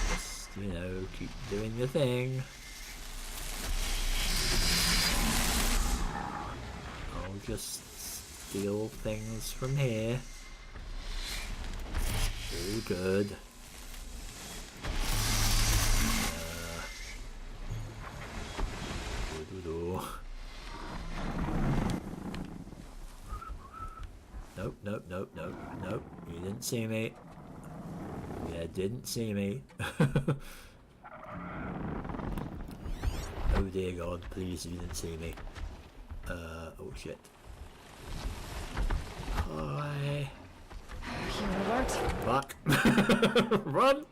Just, you know, keep doing your thing. I'll just steal things from here. All good. Nope, nope, nope, nope, nope. You didn't see me. Yeah, didn't see me. Oh dear God, please, you didn't see me. Oh shit. Hi. Hero alert. Fuck. Run!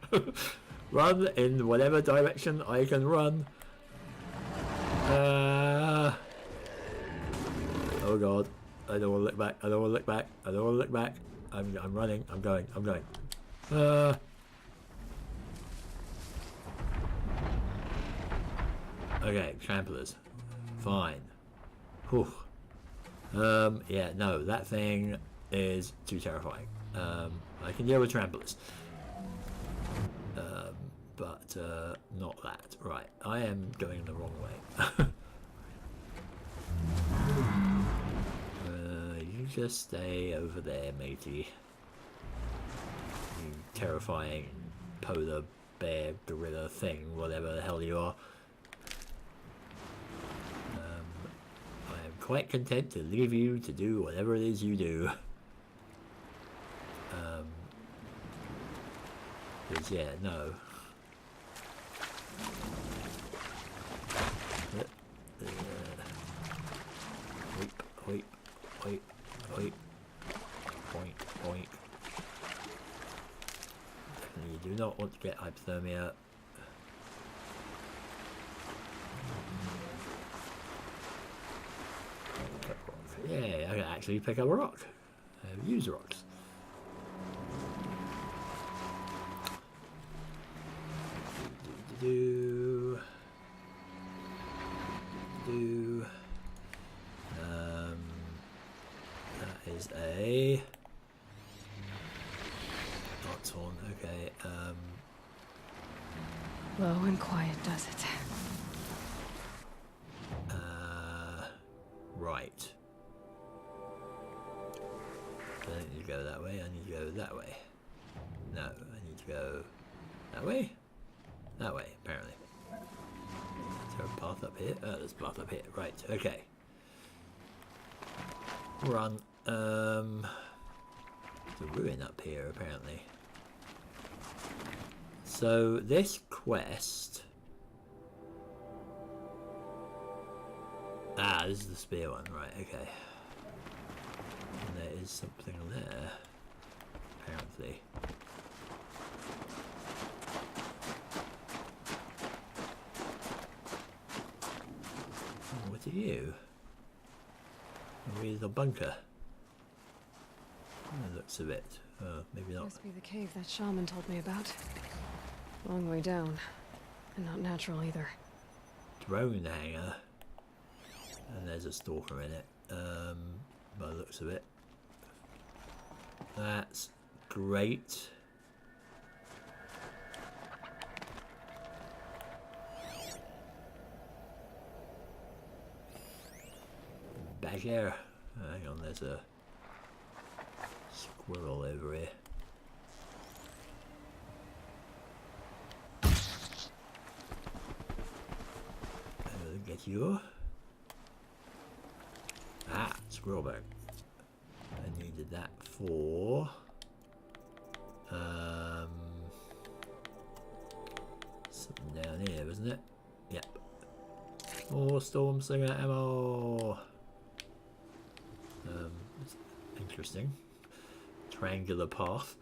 Run in whatever direction I can run. Oh Oh god. I don't want to look back. I don't want to look back. I don't want to look back. I'm running. I'm going. I'm going. Okay, tramplers. Fine. Whew. Yeah, no, that thing is too terrifying. I can deal with tramplers. But not that. Right, I am going the wrong way. You just stay over there, matey. You terrifying polar bear gorilla thing, whatever the hell you are. I am quite content to leave you to do whatever it is you do. Because, yeah, no. Wait, wait, wait. Point, point. You do not want to get hypothermia. Yeah, I can actually pick up a rock. Use rocks. Do. That is a Arton, okay. Low and quiet does it. Right. I don't need to go that way, I need to go that way. No, I need to go that way? That way, apparently. Is there a path up here? Oh, there's a path up here. Right, okay. Run. There's a ruin up here, apparently. So, this quest... Ah, this is the spear one, right, okay. And there is something there, apparently. What are you? Maybe the bunker. It looks a bit. Maybe not. Must be the cave that shaman told me about. Long way down. And not natural either. Drone hangar. And there's a stalker in it. By the looks of it. That's great. Badger. Hang on, there's a squirrel over here. I'll get you. Ah, squirrel bag. I needed that for something down here, wasn't it? Yep. More storm slinger ammo. It's interesting. Triangular path.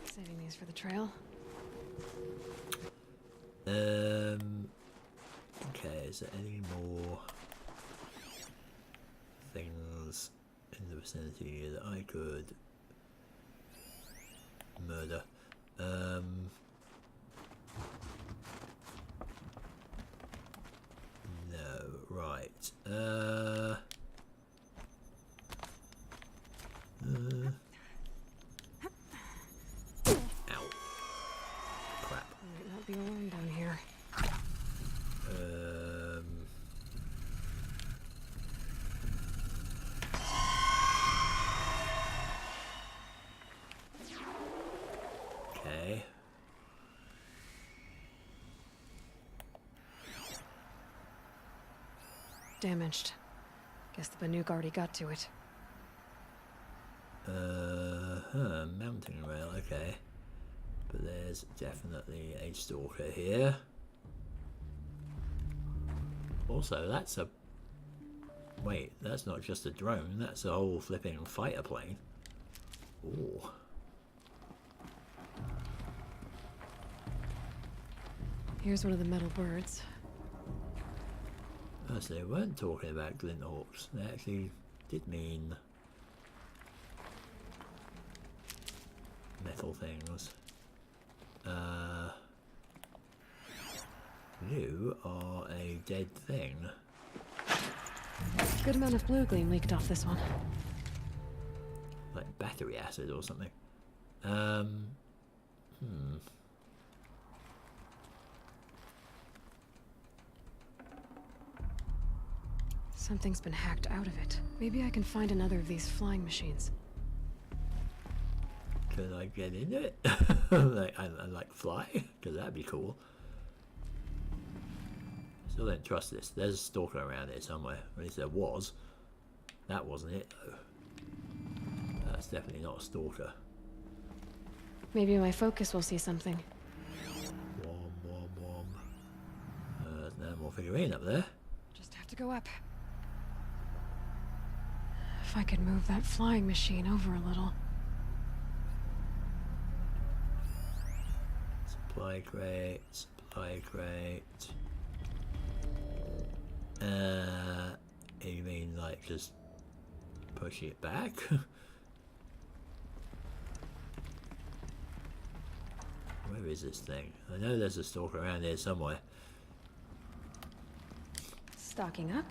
Saving these for the trail. Okay, is there any more things in the vicinity that I could murder? No, right. Ow. Crap. Might not be alone down here. Okay. Damaged. Guess the Banuk already got to it. Mountain rail, okay. But there's definitely a stalker here. Also, that's a... Wait, that's not just a drone, that's a whole flipping fighter plane. Ooh. Here's one of the metal birds. Oh, so they weren't talking about glint hawks. They actually did mean metal things. You are a dead thing. Good amount of blue gleam leaked off this one. Like battery acid or something. Something's been hacked out of it. Maybe I can find another of these flying machines. Can I get in it? Like, I like fly? Because that'd be cool. Still don't trust this. There's a stalker around here somewhere. At least there was. That wasn't it though. That's definitely not a stalker. Maybe my focus will see something. Wom. There's no more figurine up there. Just have to go up. If I could move that flying machine over a little. Supply crate, supply crate. You mean like just pushing it back? Where is this thing? I know there's a stalker around here somewhere. Stocking up.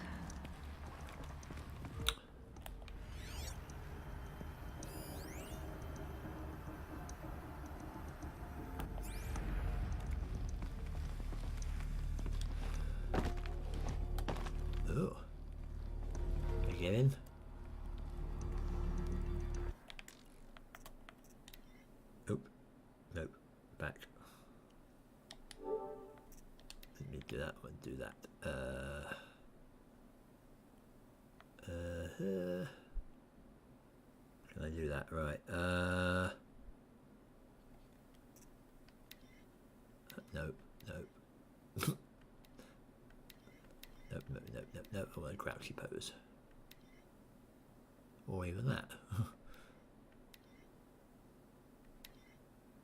Oh. Can I get in? Nope. Nope. Back. Let me do that one, do that. Can I do that? Right. Nope. Nope. Nope. I want a crouchy pose. Or even that.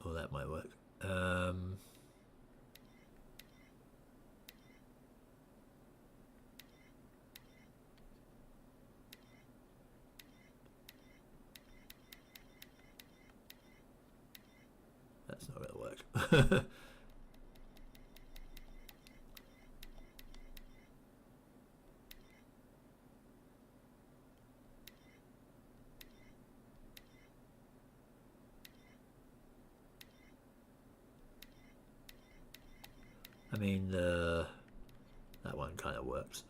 Or that might work. That's not gonna work. I mean, that one kind of works.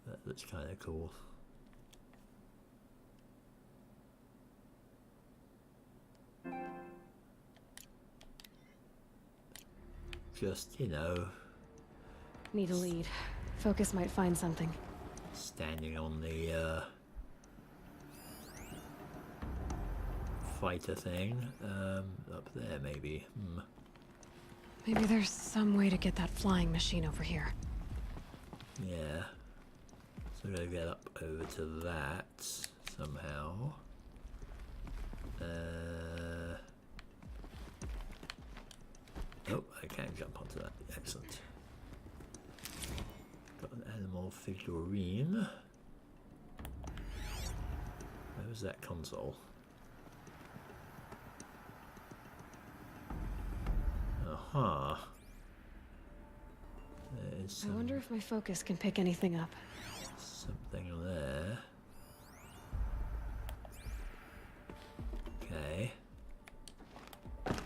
That looks kind of cool. Just, you know, Need a lead. Focus might find something. standing on the fighter thing. Up there maybe. Maybe there's some way to get that flying machine over here. Yeah. So we're gonna get up over to that somehow. Oh, I can jump onto that. Excellent. Got an animal figurine. Where was that console? Aha. There's I wonder if my focus can pick anything up. something there. Okay.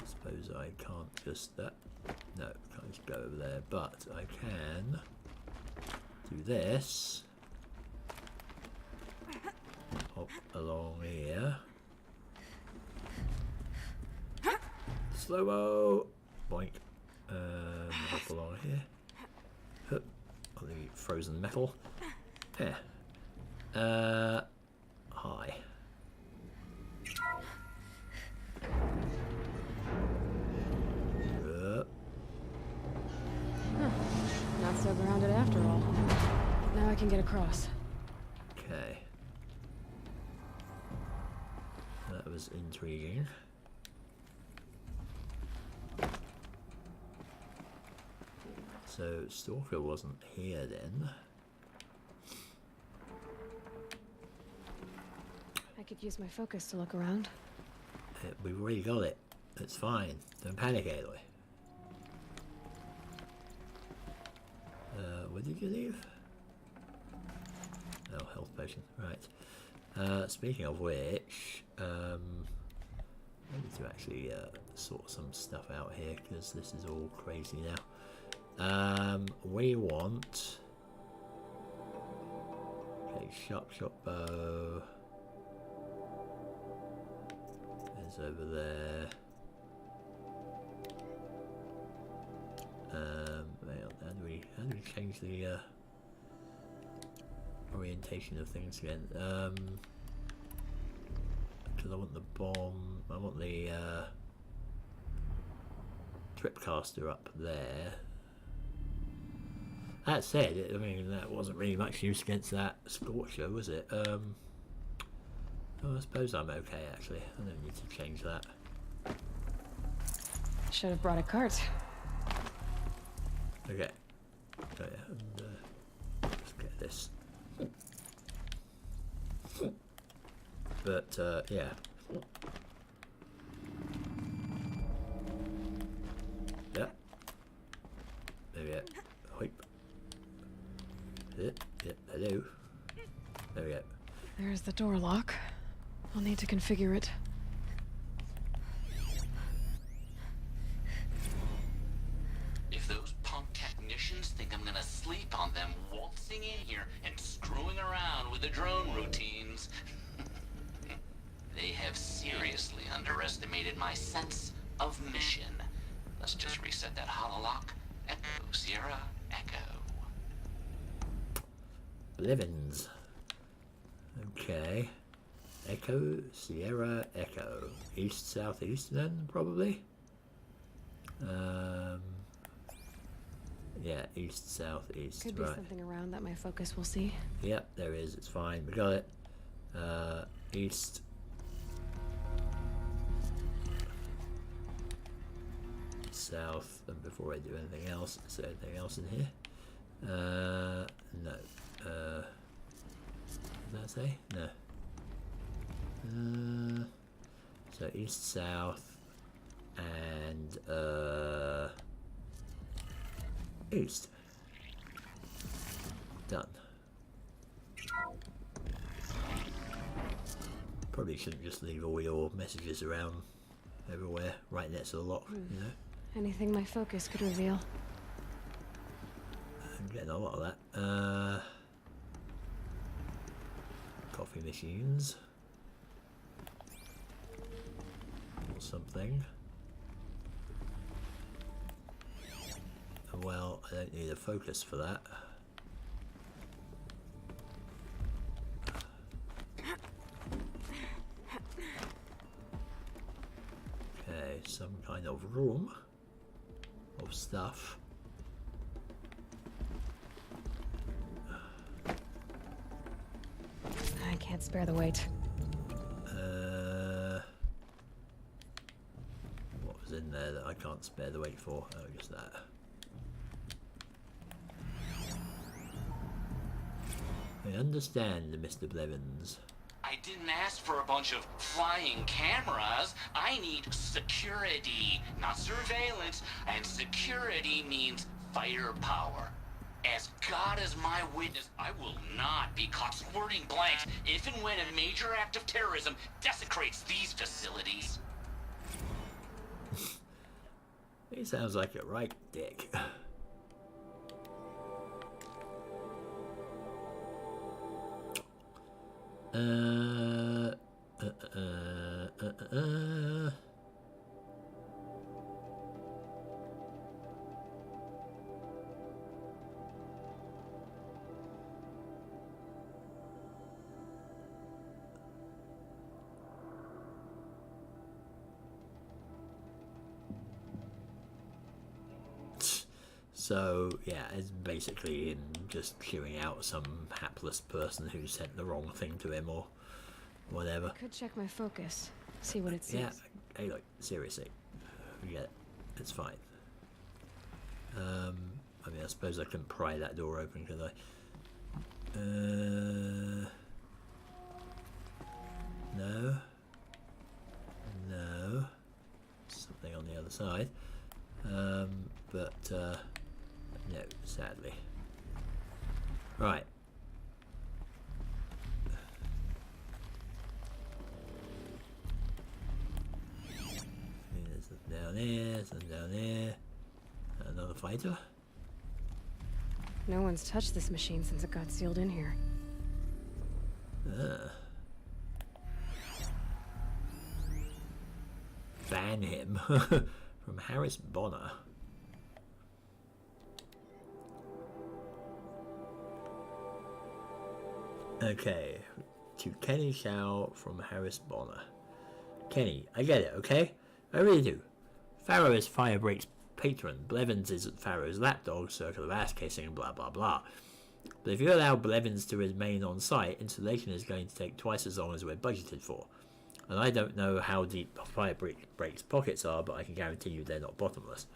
Suppose I can't just no, can't just go over there, but I can do this. Hop along here. Slow-mo! Boink. Hop along here. Hup. On the frozen metal. Yeah. Hi. Not so grounded after all. Now I can get across. Okay. That was intriguing. So Stalker wasn't here then. I could use my focus to look around. We've already got it. It's fine. Don't panic, Aloy. Where did you leave? Oh, health potion. Right. Speaking of which, I need to actually sort some stuff out here because this is all crazy now. We want... Okay, shop bow. Is over there. How do we change the orientation of things again? Because I want the bomb. I want the tripcaster up there. That said, I mean that wasn't really much use against that Scorcher, was it? Oh, I suppose I'm okay actually. I don't need to change that. Should have brought a cart. Okay. Oh yeah, and let's get this. But yeah. Yeah. There we go. Hoip. Yep. Hello. There we go. There's the door lock. I'll need to configure it. If those punk technicians think I'm gonna sleep on them waltzing in here and screwing around with the drone routines, they have seriously underestimated my sense of mission. Let's just reset that hololock. Echo, Sierra, Echo. Blevins. Okay. Echo, Sierra, Echo. East, southeast then, probably? Yeah, east, southeast, Could be right. something around that my focus will see. Yep, there is, it's fine, we got it. East. South, and before I do anything else, is there anything else in here? No. Does that say? No. So east, south, and east. Done. Probably shouldn't just leave all your messages around everywhere, right next to the lock, you know? Anything my focus could reveal. I'm getting a lot of that. Coffee machines. Or something. Well, I don't need a focus for that. Okay, some kind of room of stuff. I can't spare the weight. What was in there that I can't spare the weight for? Oh, just that. I understand, Mr. Blevins. I didn't ask for a bunch of flying cameras. I need security, not surveillance. And security means firepower. As God is my witness, I will not be caught squirting blanks if and when a major act of terrorism desecrates these facilities. He sounds like a right dick. So, yeah, it's basically him just chewing out some hapless person who sent the wrong thing to him or whatever. Could check my focus. See what it sees. Yeah, hey, look, seriously. Forget it. It's fine. I mean, I suppose I couldn't pry that door open, could I? No. No. Something on the other side. But, no, sadly. Right. There's something down there, something down there. Another fighter? No one's touched this machine since it got sealed in here. Ban him. From Harris Bonner. Okay. To Kenny Shaw from Harris Bonner. Kenny, I get it, okay? I really do. Farrow is Firebreak's patron. Blevins is Farrow's lapdog, circle of ass kissing, blah blah blah. But if you allow Blevins to remain on site, installation is going to take twice as long as we're budgeted for. And I don't know how deep Firebreak's pockets are, but I can guarantee you they're not bottomless.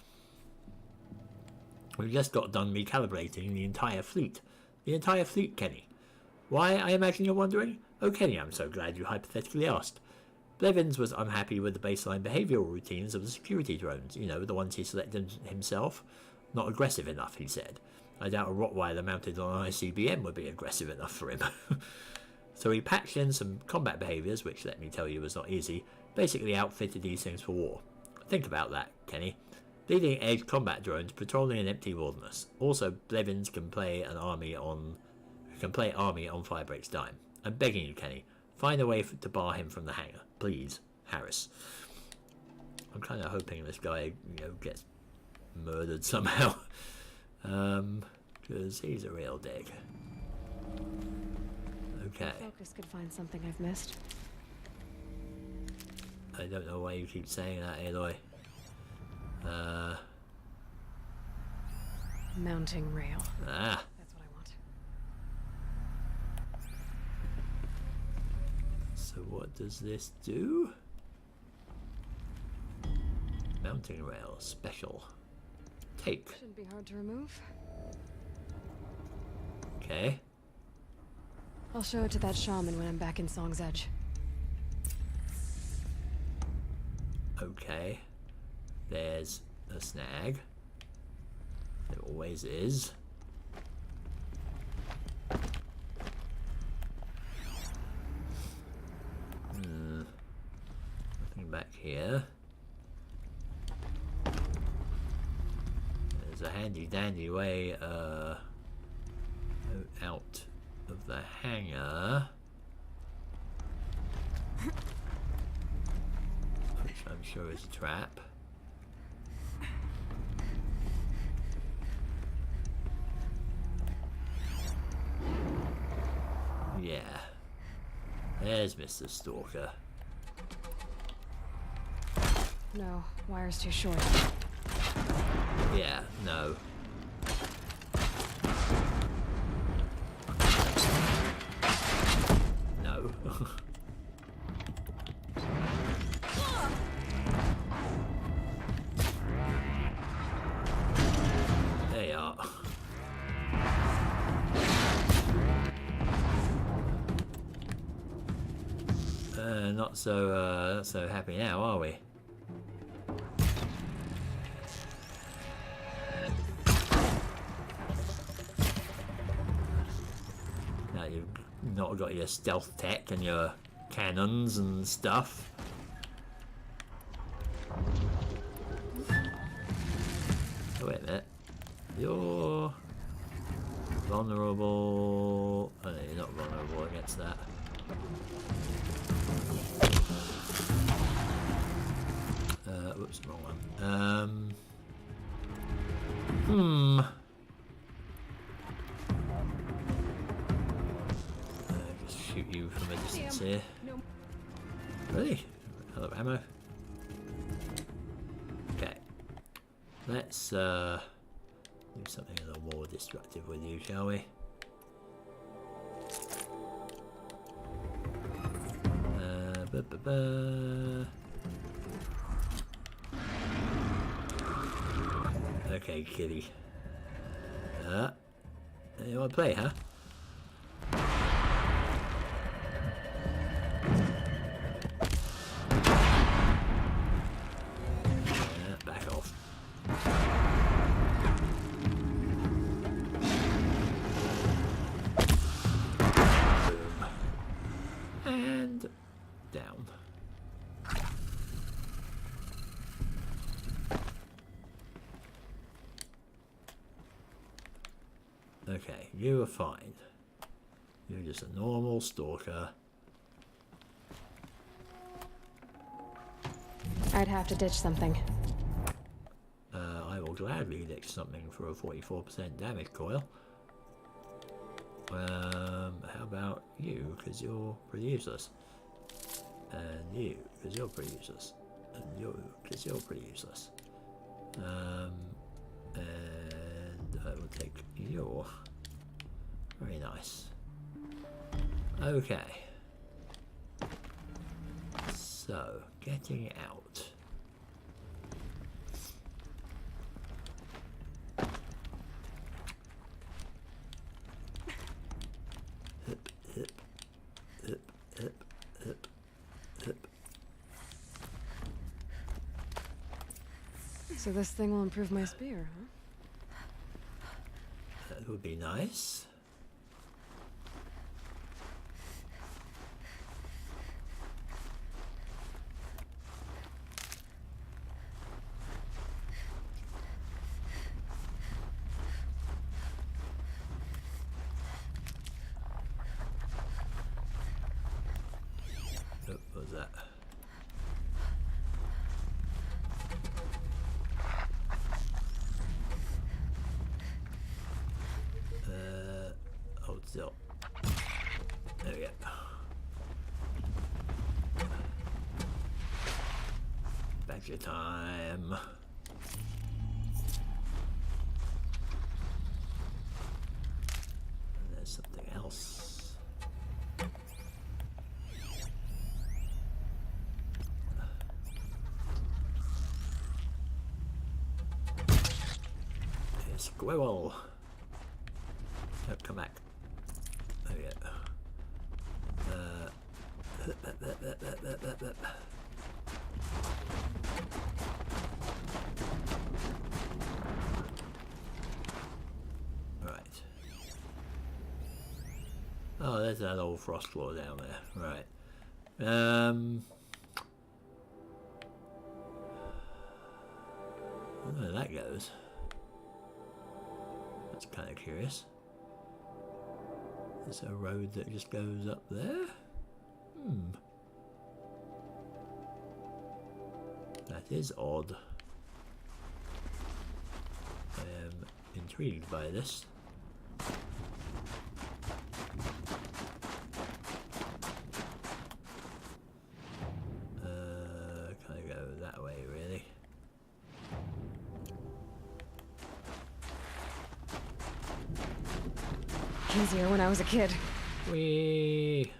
We've just got done recalibrating the entire fleet. The entire fleet, Kenny. Why, I imagine you're wondering? Oh, Kenny, I'm so glad you hypothetically asked. Blevins was unhappy with the baseline behavioural routines of the security drones, you know, the ones he selected himself. Not aggressive enough, he said. I doubt a Rottweiler mounted on an ICBM would be aggressive enough for him. So he patched in some combat behaviours, which, let me tell you, was not easy, basically outfitted these things for war. Think about that, Kenny. Leading-edge combat drones patrolling an empty wilderness. Also, Blevins can play army on Firebreak's dime. I'm begging you, Kenny. Find a way to bar him from the hangar. Please, Harris. I'm kind of hoping this guy, gets murdered somehow. Because he's a real dick. Okay. Focus could find something I've missed. I don't know why you keep saying that, Aloy. Mounting rail. Ah. That's what I want. So what does this do? Mounting rail special. Take. Shouldn't be hard to remove. Okay. I'll show it to that shaman when I'm back in Song's Edge. Okay. There's a snag. There always is. Nothing back here. There's a handy dandy way out of the hangar, which I'm sure is a trap. Yeah, there's Mr. Stalker. No, wire's too short. Yeah, no. No. There you are. Not so happy now, are we? Now you've not got your stealth tech and your cannons and stuff. Oh, wait a minute. You're vulnerable. Oh, no, you're not vulnerable against that. Whoops, wrong one. Just shoot you from a distance here. No. Really? Hello, ammo. Okay. Let's do something a little more destructive with you, shall we? Okay, kitty. You want to play, huh? Back off. Boom. And down. Okay, you are fine. You're just a normal stalker. I'd have to ditch something. I will gladly ditch something for a 44% damage coil. How about you, because you're pretty useless. And you, because you're pretty useless. And you, because you're pretty useless. And I will take your. Very nice. Okay. So, getting out. Hip, hip, hip, hip, hip, hip. So this thing will improve my spear, huh? That would be nice. Oh, what was that? Hold still. There we go. Badger time. And there's something else. Squirrel. Oh, come back. There we go. Right. Oh, there's that old frost claw down there. Right. I don't know where that goes. That's kind of curious. Is there a road that just goes up there? That is odd. I am intrigued by this. Can I go that way, really? Easier when I was a kid. Whee!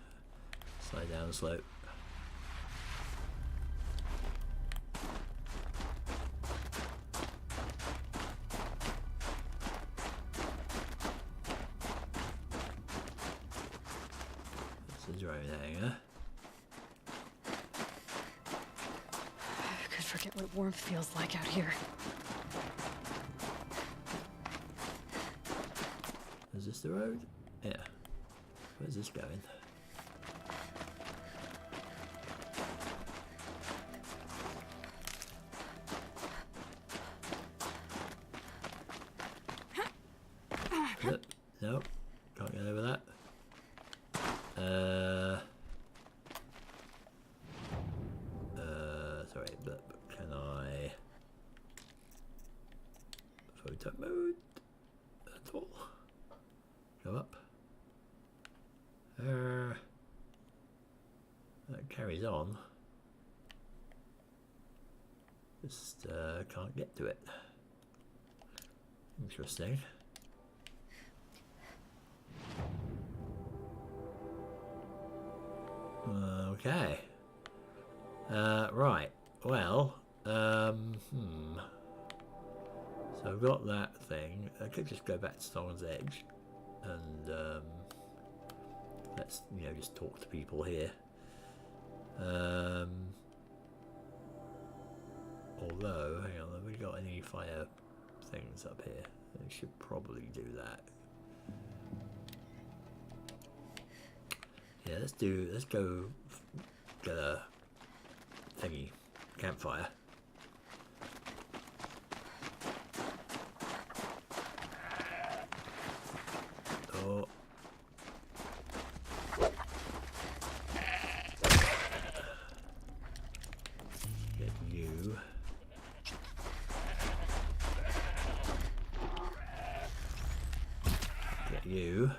Slide down the slope. This is drone hangar. I could forget what warmth feels like out here. Is this the road? Yeah. Where's this going? Nope. Can't get over that. Sorry, but can I photo mode at all? Go up. That carries on. Just can't get to it. Interesting. Okay. Right. Well, So I've got that thing. I could just go back to Stone's Edge and let's, you know, just talk to people here. Although, hang on, have we got any fire things up here? We should probably do that. Yeah, let's go get a thingy, campfire. Oh. Get you. Get you.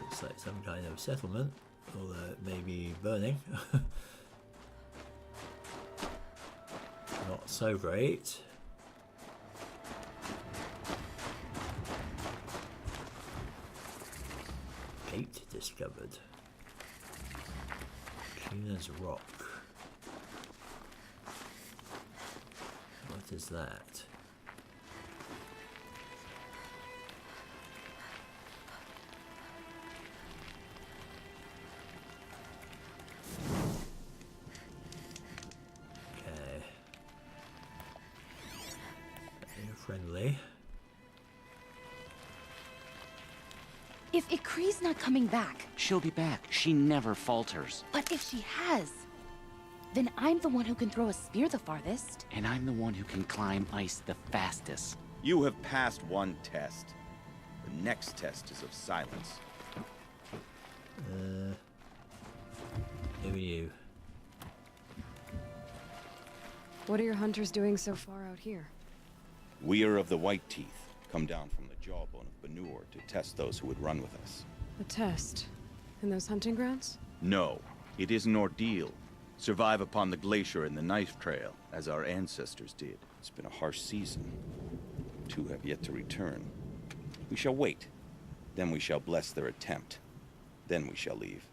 Looks like some kind of settlement, although it may be burning. Not so great. Gate discovered. Clean as rock. What is that? Friendly. If Ikri's not coming back... She'll be back. She never falters. But if she has, then I'm the one who can throw a spear the farthest. And I'm the one who can climb ice the fastest. You have passed one test. The next test is of silence. Who are you? What are your hunters doing so far out here? We are of the White Teeth, come down from the jawbone of Banur to test those who would run with us. A test? In those hunting grounds? No, it is an ordeal. Survive upon the glacier and the knife trail, as our ancestors did. It's been a harsh season. 2 have yet to return. We shall wait. Then we shall bless their attempt. Then we shall leave.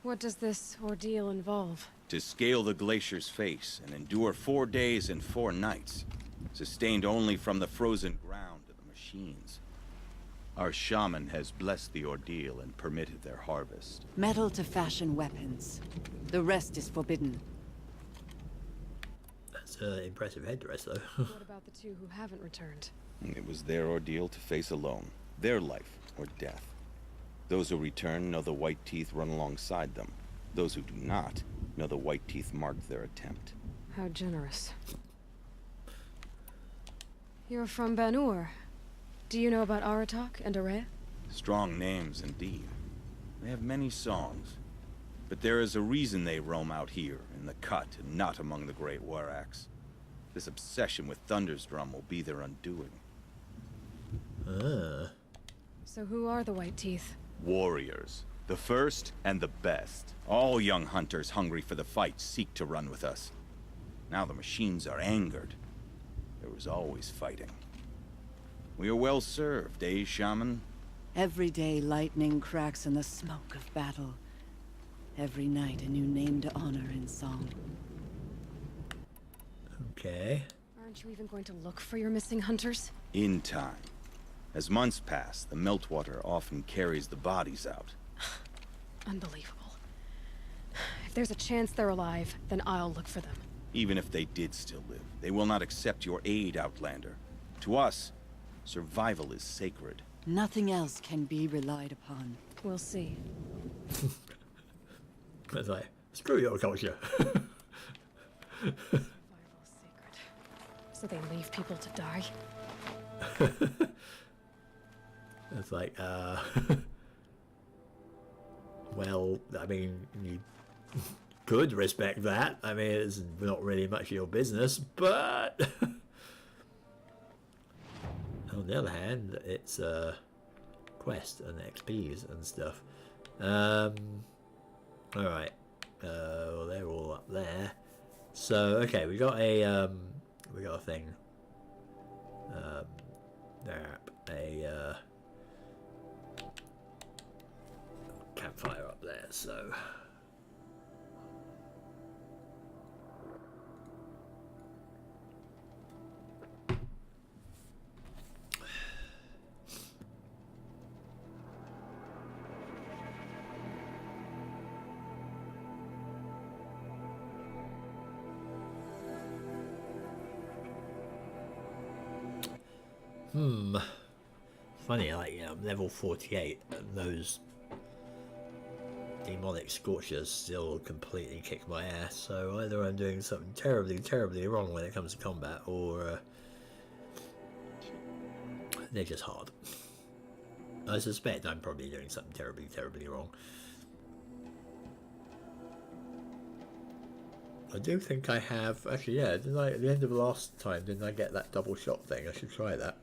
What does this ordeal involve? To scale the glacier's face and endure 4 days and 4 nights, sustained only from the frozen ground of the machines. Our shaman has blessed the ordeal and permitted their harvest. Metal to fashion weapons. The rest is forbidden. That's an impressive headdress, though. What about the 2 who haven't returned? It was their ordeal to face alone. Their life or death. Those who return know the White Teeth run alongside them. Those who do not know the White Teeth marked their attempt. How generous. You're from Banur. Do you know about Aratak and Ourea? Strong names indeed. They have many songs. But there is a reason they roam out here, in the cut, and not among the great Waraks. This obsession with Thundersdrum will be their undoing. So who are the White Teeth? Warriors. The first and the best. All young hunters hungry for the fight seek to run with us. Now the machines are angered. There was always fighting. We are well served, eh, Shaman? Every day lightning cracks in the smoke of battle. Every night a new name to honor in song. Okay. Aren't you even going to look for your missing hunters? In time. As months pass, the meltwater often carries the bodies out. Unbelievable. If there's a chance they're alive, then I'll look for them. Even if they did still live, they will not accept your aid, Outlander. To us, survival is sacred. Nothing else can be relied upon. We'll see. It's like, screw your culture. Survival's sacred. So they leave people to die? It's like, well, I mean, you could respect that. I mean, it's not really much of your business, but... On the other hand, it's quest and XPs and stuff. Alright. Well, they're all up there. So, okay, we got a thing. There, a campfire up there, so funny, like, you know, I'm level 48 and those demonic scorchers still completely kick my ass, so either I'm doing something terribly wrong when it comes to combat, or they're just hard. I suspect I'm probably doing something terribly wrong. I do think I have, actually, yeah, didn't I, at the end of the last time, didn't I get that double shot thing? I should try that.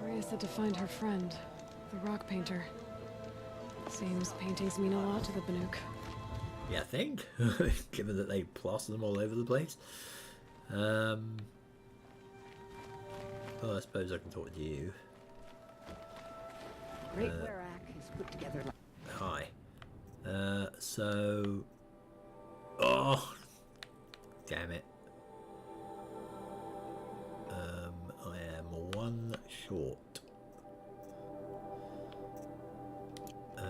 Ourea said to find her friend, the rock painter. Seems paintings mean a lot to the Banuk. Yeah, I think, given that they plaster them all over the place. Well, I suppose I can talk to you. Great Ourea is put together. Hi. So... Oh! Damn it. I am one short. I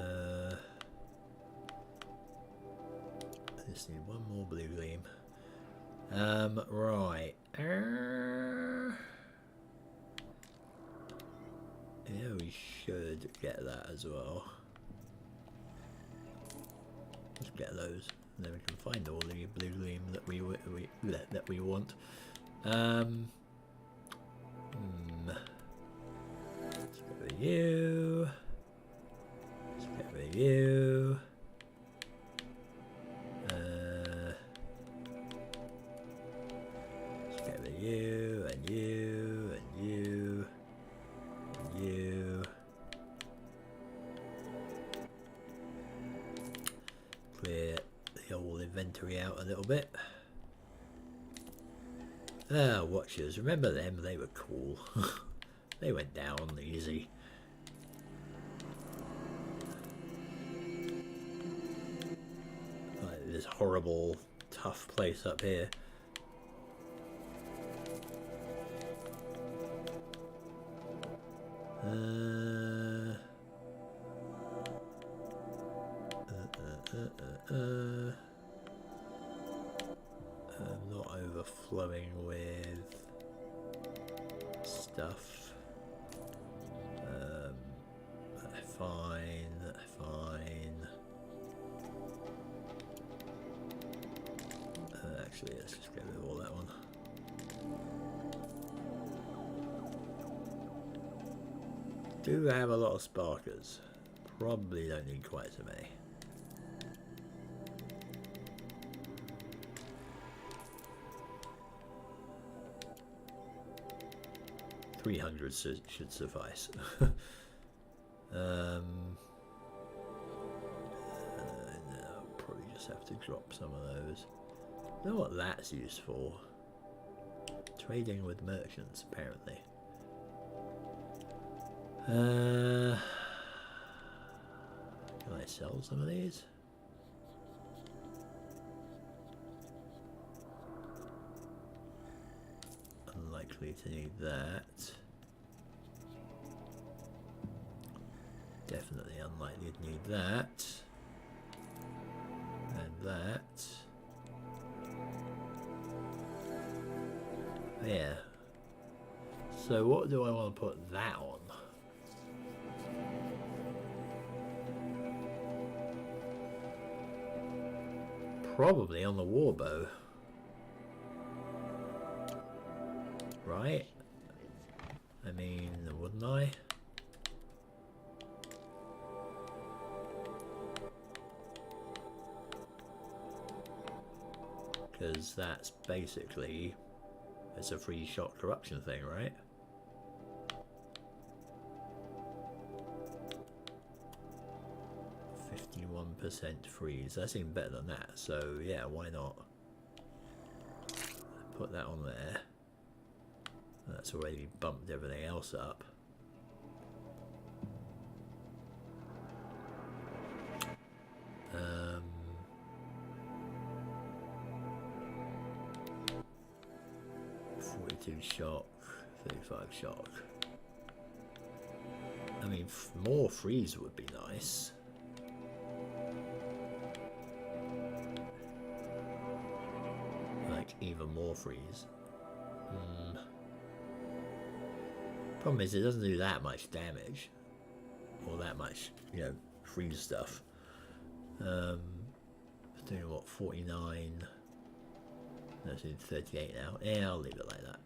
just need one more blue gleam. Right. Yeah, we should get that as well. Let's get those, and then we can find all the blue gleam that we want. Let's get rid of you. Let's get rid of you. Let's get rid of you and you and you. You clear the old inventory out a little bit. Ah, watchers, remember them? They were cool. They went down easy. Like this horrible, tough place up here. I'm not overflowing with stuff. Fine. Actually, let's just get rid of all that one. Do have a lot of sparkers. Probably don't need quite so many. $300 should suffice. No, probably just have to drop some of those. I don't know what that's used for. Trading with merchants, apparently. Can I sell some of these? Unlikely to need that. Definitely unlikely to need that. And that. Yeah. So what do I want to put that on? Probably on the warbow. Right? I mean, wouldn't I? Because that's basically, it's a free shot corruption thing, right? %51 freeze. That's even better than that. So yeah, why not? Put that on there. That's already bumped everything else up. Um, 42 shock, 35 shock. I mean, more freeze would be nice. Like, even more freeze. Problem is, it doesn't do that much damage. Or that much, you know, freeze stuff. It's doing what, 49? No, it's doing 38 now. Yeah, I'll leave it like that.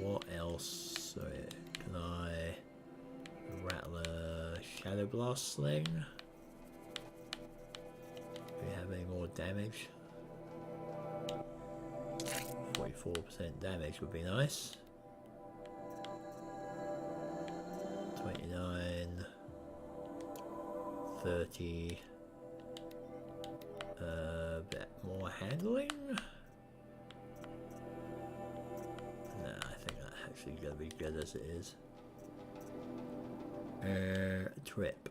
What else? Sorry, can I rattle a Shadow Blast Sling? Do we have any more damage? 44% damage would be nice. 29, 30. A bit more handling. Nah, I think that's actually gonna be good as it is. Trip.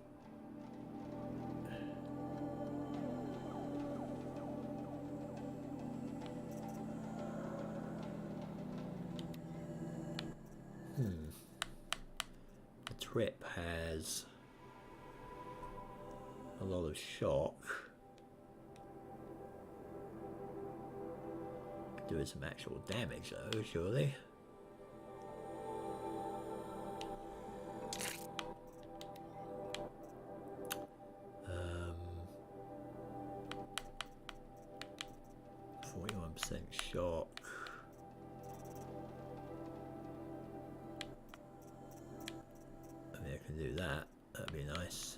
The trip has a lot of shock. Doing some actual damage though, surely. Um, 41% shock. I mean, I can do that. That'd be nice.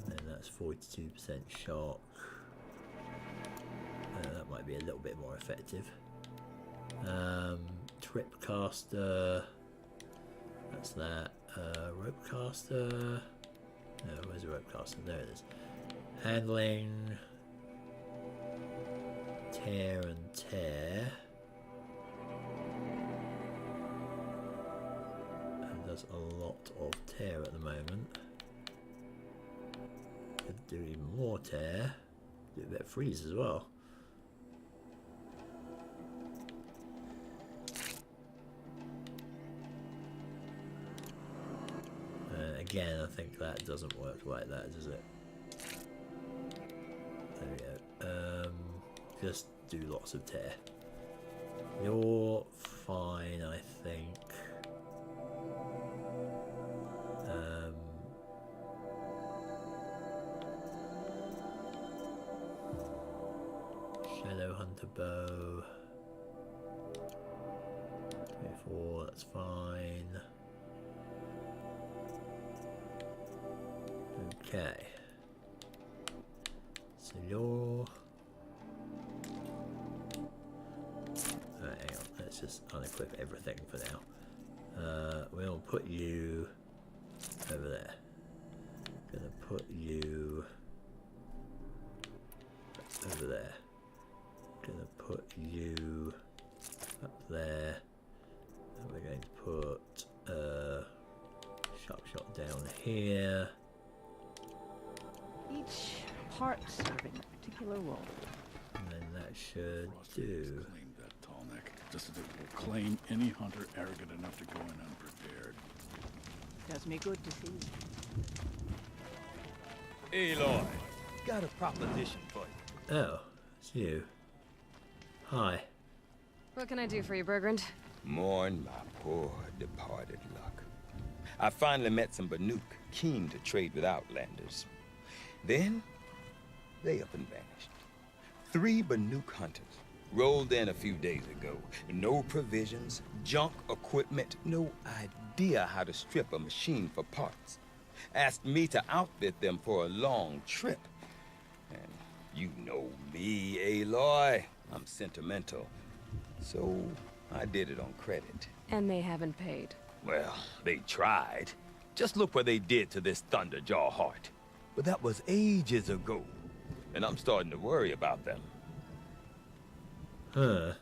And that's 42% shock. That might be a little bit more effective. Trip caster. That's that. Rope caster. No, where's the rope caster? There it is. Handling. Tear and tear. And does a lot of tear at the moment. Could do even more tear. Do a bit of freeze as well. Again, I think that doesn't work like that, does it? There we go. Just do lots of tear. You're fine, I think. Shadow Hunter bow. 24, that's fine. Okay. So you're... hang on, let's just unequip everything for now. We'll put you over there. Gonna put you over there. Gonna put you up there. And we're going to put sharp shot down here. Each part serving a particular role. And then that should do. Claim that tall neck, just as it will claim any hunter arrogant enough to go in unprepared. Does me good to see you. Aloy, got a proposition for you. Oh, it's you. Hi. What can I do for you, Bergrand? Mourn my poor departed luck. I finally met some Banuk keen to trade with Outlanders. Then, they up and vanished. 3 Banuk hunters rolled in a few days ago. No provisions, junk equipment, no idea idea how to strip a machine for parts. Asked me to outfit them for a long trip. And you know me, Aloy. I'm sentimental. So I did it on credit. And they haven't paid. Well, they tried. Just look what they did to this Thunderjaw heart. But that was ages ago. And I'm starting to worry about them. Huh.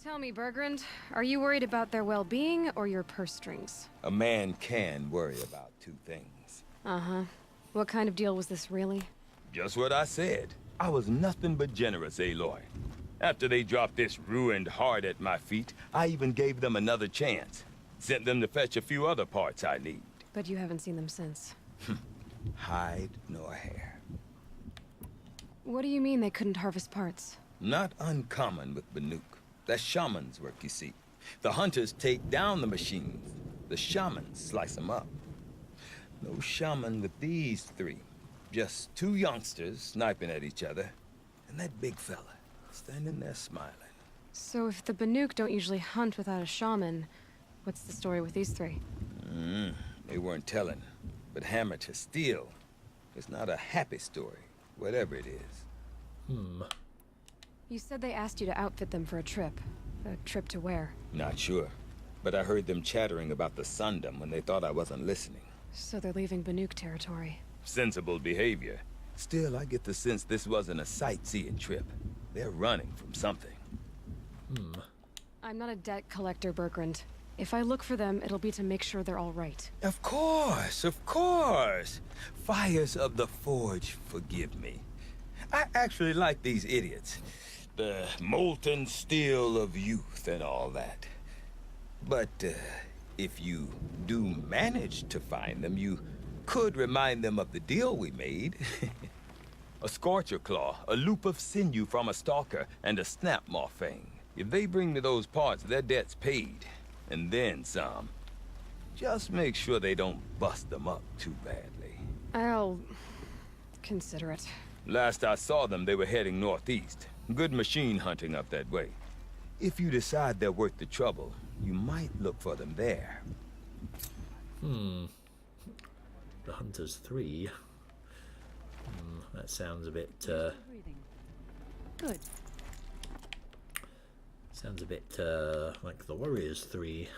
Tell me, Bergrand, are you worried about their well-being or your purse strings? A man can worry about two things. Uh-huh. What kind of deal was this, really? Just what I said. I was nothing but generous, Aloy. After they dropped this ruined heart at my feet, I even gave them another chance. Sent them to fetch a few other parts I need. But you haven't seen them since. Hide nor hair. What do you mean they couldn't harvest parts? Not uncommon with Banuk. That's shaman's work, you see. The hunters take down the machines. The shamans slice them up. No shaman with these three. Just two youngsters sniping at each other. And that big fella standing there smiling. So if the Banuk don't usually hunt without a shaman, what's the story with these three? They weren't telling. But hammer to steel. It's not a happy story, whatever it is. You said they asked you to outfit them for a trip. A trip to where? Not sure. But I heard them chattering about the Sundom when they thought I wasn't listening. So they're leaving Banuk territory. Sensible behavior. Still, I get the sense this wasn't a sightseeing trip. They're running from something. I'm not a debt collector, Bergrand. If I look for them, it'll be to make sure they're all right. Of course, of course. Fires of the Forge, forgive me. I actually like these idiots. The molten steel of youth and all that. But if you do manage to find them, you could remind them of the deal we made. A Scorcher Claw, a loop of sinew from a stalker, and a Snapmaw Fang. If they bring me those parts, their debt's paid. And then some. Just make sure they don't bust them up too badly. I'll consider it. Last I saw them, they were heading northeast. Good machine hunting up that way. If you decide they're worth the trouble, you might look for them there. The Hunters 3. That sounds a bit, Good. sounds a bit, like the Warriors 3.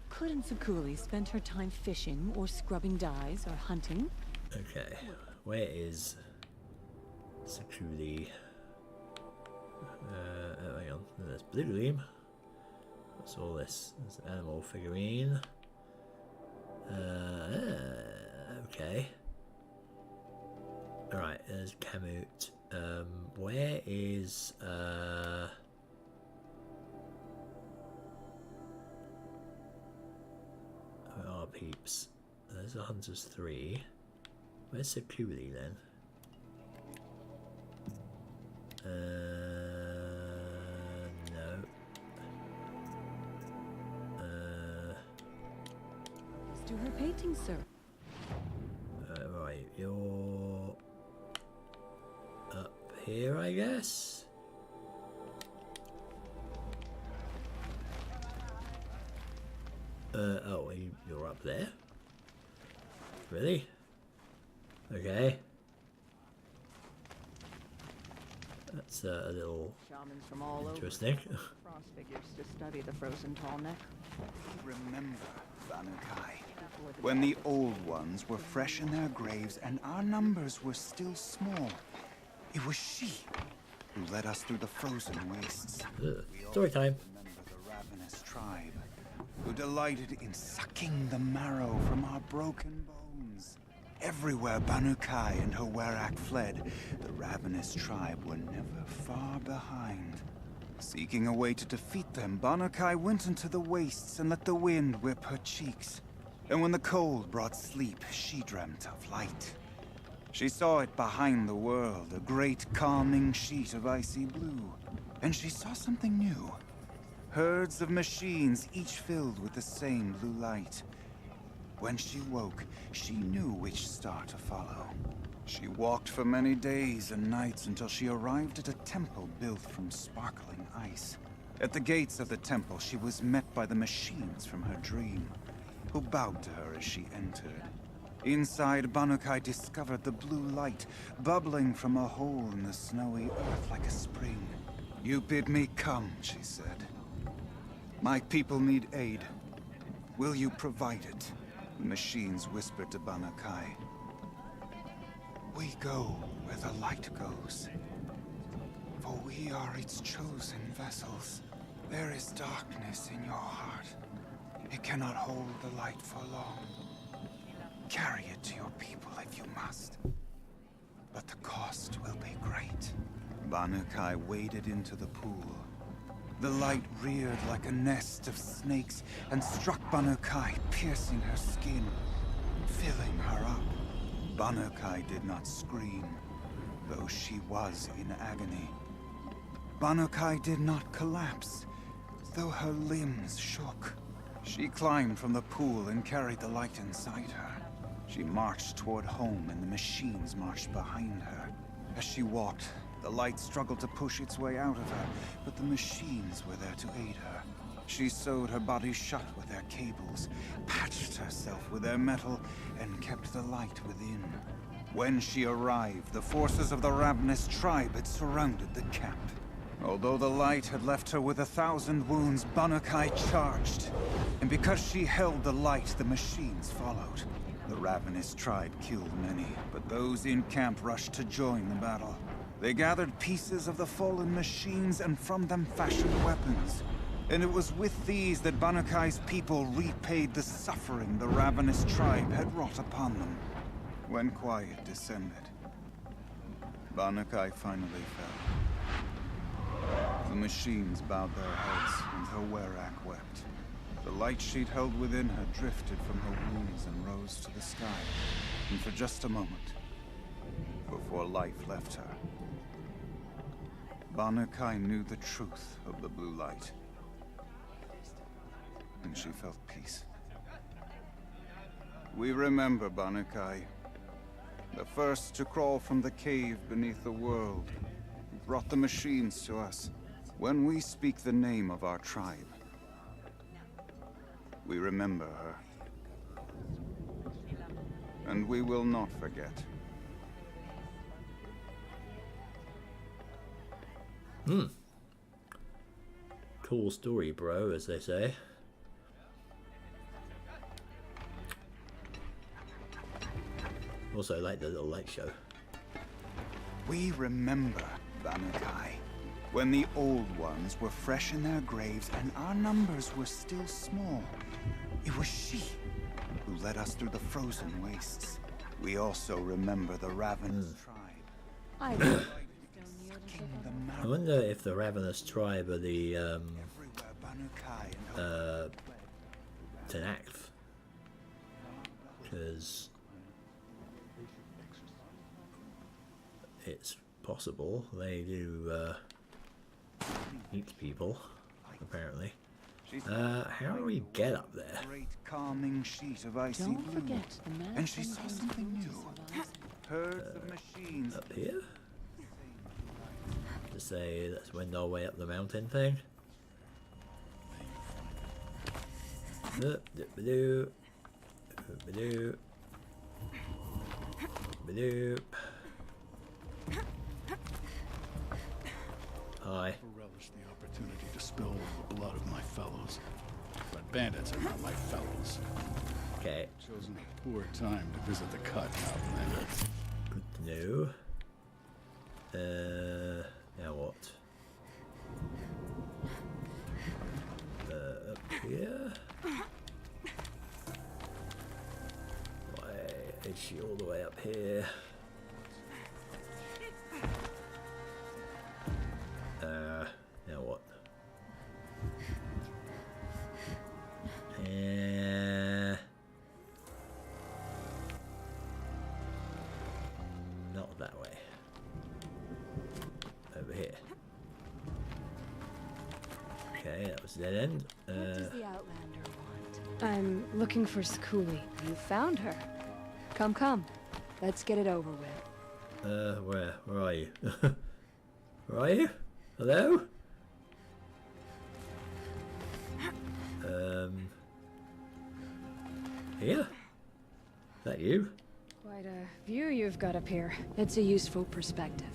Couldn't Sakuli spend her time fishing or scrubbing dyes or hunting? Okay, where is Sakuli? Hang on, there's Blue Gleam. What's all this? There's an animal figurine. Okay. Alright, there's Kamut. Where is, where are peeps? There's a Hunters 3. Where's Sakuli then? No. Let's do her painting, sir. Right, you're up here, I guess? Oh, you're up there? Really? Okay. That's a little Shamans from all interesting. over cross figures to study the frozen tall neck. Remember, Vanukai, when the old ones were fresh in their graves and our numbers were still small. It was she who led us through the frozen wastes. Story time. Remember the ravenous tribe, who delighted in sucking the marrow from our broken bones. Everywhere Vanukai and her Ourea fled, the ravenous tribe were never far behind. Seeking a way to defeat them, Vanukai went into the wastes and let the wind whip her cheeks. And when the cold brought sleep, she dreamt of light. She saw it behind the world, a great calming sheet of icy blue. And she saw something new. Herds of machines, each filled with the same blue light. When she woke, she knew which star to follow. She walked for many days and nights until she arrived at a temple built from sparkling ice. At the gates of the temple, she was met by the machines from her dream. who bowed to her as she entered. Inside, Banukai discovered the blue light bubbling from a hole in the snowy earth like a spring. "You bid me come," she said. "My people need aid. Will you provide it?" The machines whispered to Banukai. "We go where the light goes, for we are its chosen vessels. There is darkness in your heart. It cannot hold the light for long. Carry it to your people if you must, but the cost will be great." Banukai waded into the pool. The light reared like a nest of snakes and struck Banukai, piercing her skin, filling her up. Banukai did not scream, though she was in agony. Banukai did not collapse, though her limbs shook. She climbed from the pool and carried the light inside her. She marched toward home, and the machines marched behind her. As she walked, the light struggled to push its way out of her, but the machines were there to aid her. She sewed her body shut with their cables, patched herself with their metal, and kept the light within. When she arrived, the forces of the ravenous tribe had surrounded the camp. Although the light had left her with 1,000 wounds, Banukai charged. And because she held the light, the machines followed. The ravenous tribe killed many, but those in camp rushed to join the battle. They gathered pieces of the fallen machines and from them fashioned weapons. And it was with these that Banukai's people repaid the suffering the ravenous tribe had wrought upon them. When quiet descended, Banukai finally fell. The machines bowed their heads, and her Ourea wept. The light she'd held within her drifted from her wounds and rose to the sky. And for just a moment, before life left her, Banukai knew the truth of the blue light. And she felt peace. We remember Banukai, the first to crawl from the cave beneath the world, who brought the machines to us. When we speak the name of our tribe, we remember her. And we will not forget. Cool story, bro, as they say. Also, I like the little light show. We remember Banukai, when the old ones were fresh in their graves and our numbers were still small. It was she who led us through the frozen wastes. We also remember the ravenous tribe. I wonder if the ravenous tribe are the Tenakth, because it's possible they do eat people, apparently. How do we get up there? Great calming sheet of icy Don't blue. forget the man And she from saw Hazen something Hills new. is Herds of machines. Up here? To say let's wend our way up the mountain thing. Doop-a-doo. Doop-a-doo. Doop. Hi. I relish the opportunity to spill the blood of my fellows. But bandits are not my fellows. Okay. Chosen a poor time to visit the cut outlander. Good to know. Now what? Up here? Why is she all the way up here? Now what? Not that way. Over here. Okay, that was dead end. What does the Outlander want? I'm looking for Skuli. You found her. Come, come. Let's get it over with. Where are you? Where are you? Hello? here? Is that you? Quite a view you've got up here. It's a useful perspective.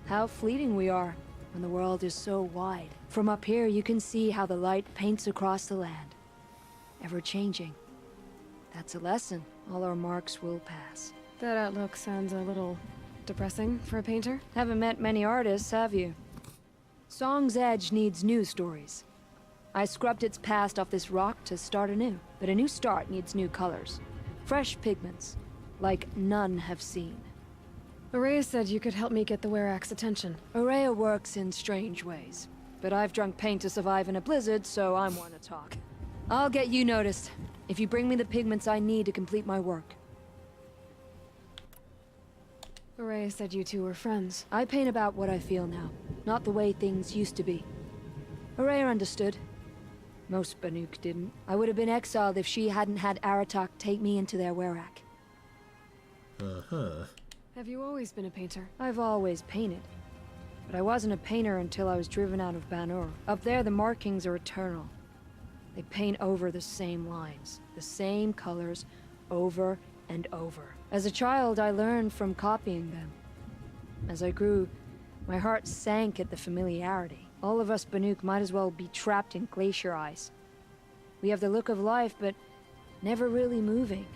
How fleeting we are when the world is so wide. From up here, you can see how the light paints across the land. Ever changing. That's a lesson. All our marks will pass. That outlook sounds a little depressing for a painter. Haven't met many artists, have you? Song's Edge needs new stories. I scrubbed its past off this rock to start anew. But a new start needs new colors. Fresh pigments, like none have seen. Ourea said you could help me get the Werak's attention. Ourea works in strange ways. But I've drunk paint to survive in a blizzard, so I'm one to talk. I'll get you noticed, if you bring me the pigments I need to complete my work. Ourea said you two were friends. I paint about what I feel now, not the way things used to be. Ourea understood. Most Banuk didn't. I would have been exiled if she hadn't had Aratak take me into their Werak. Uh-huh. Have you always been a painter? I've always painted. But I wasn't a painter until I was driven out of Banur. Up there, the markings are eternal. They paint over the same lines, the same colors, over and over. As a child, I learned from copying them. As I grew, my heart sank at the familiarity. All of us Banuk might as well be trapped in glacier ice. We have the look of life, but never really moving.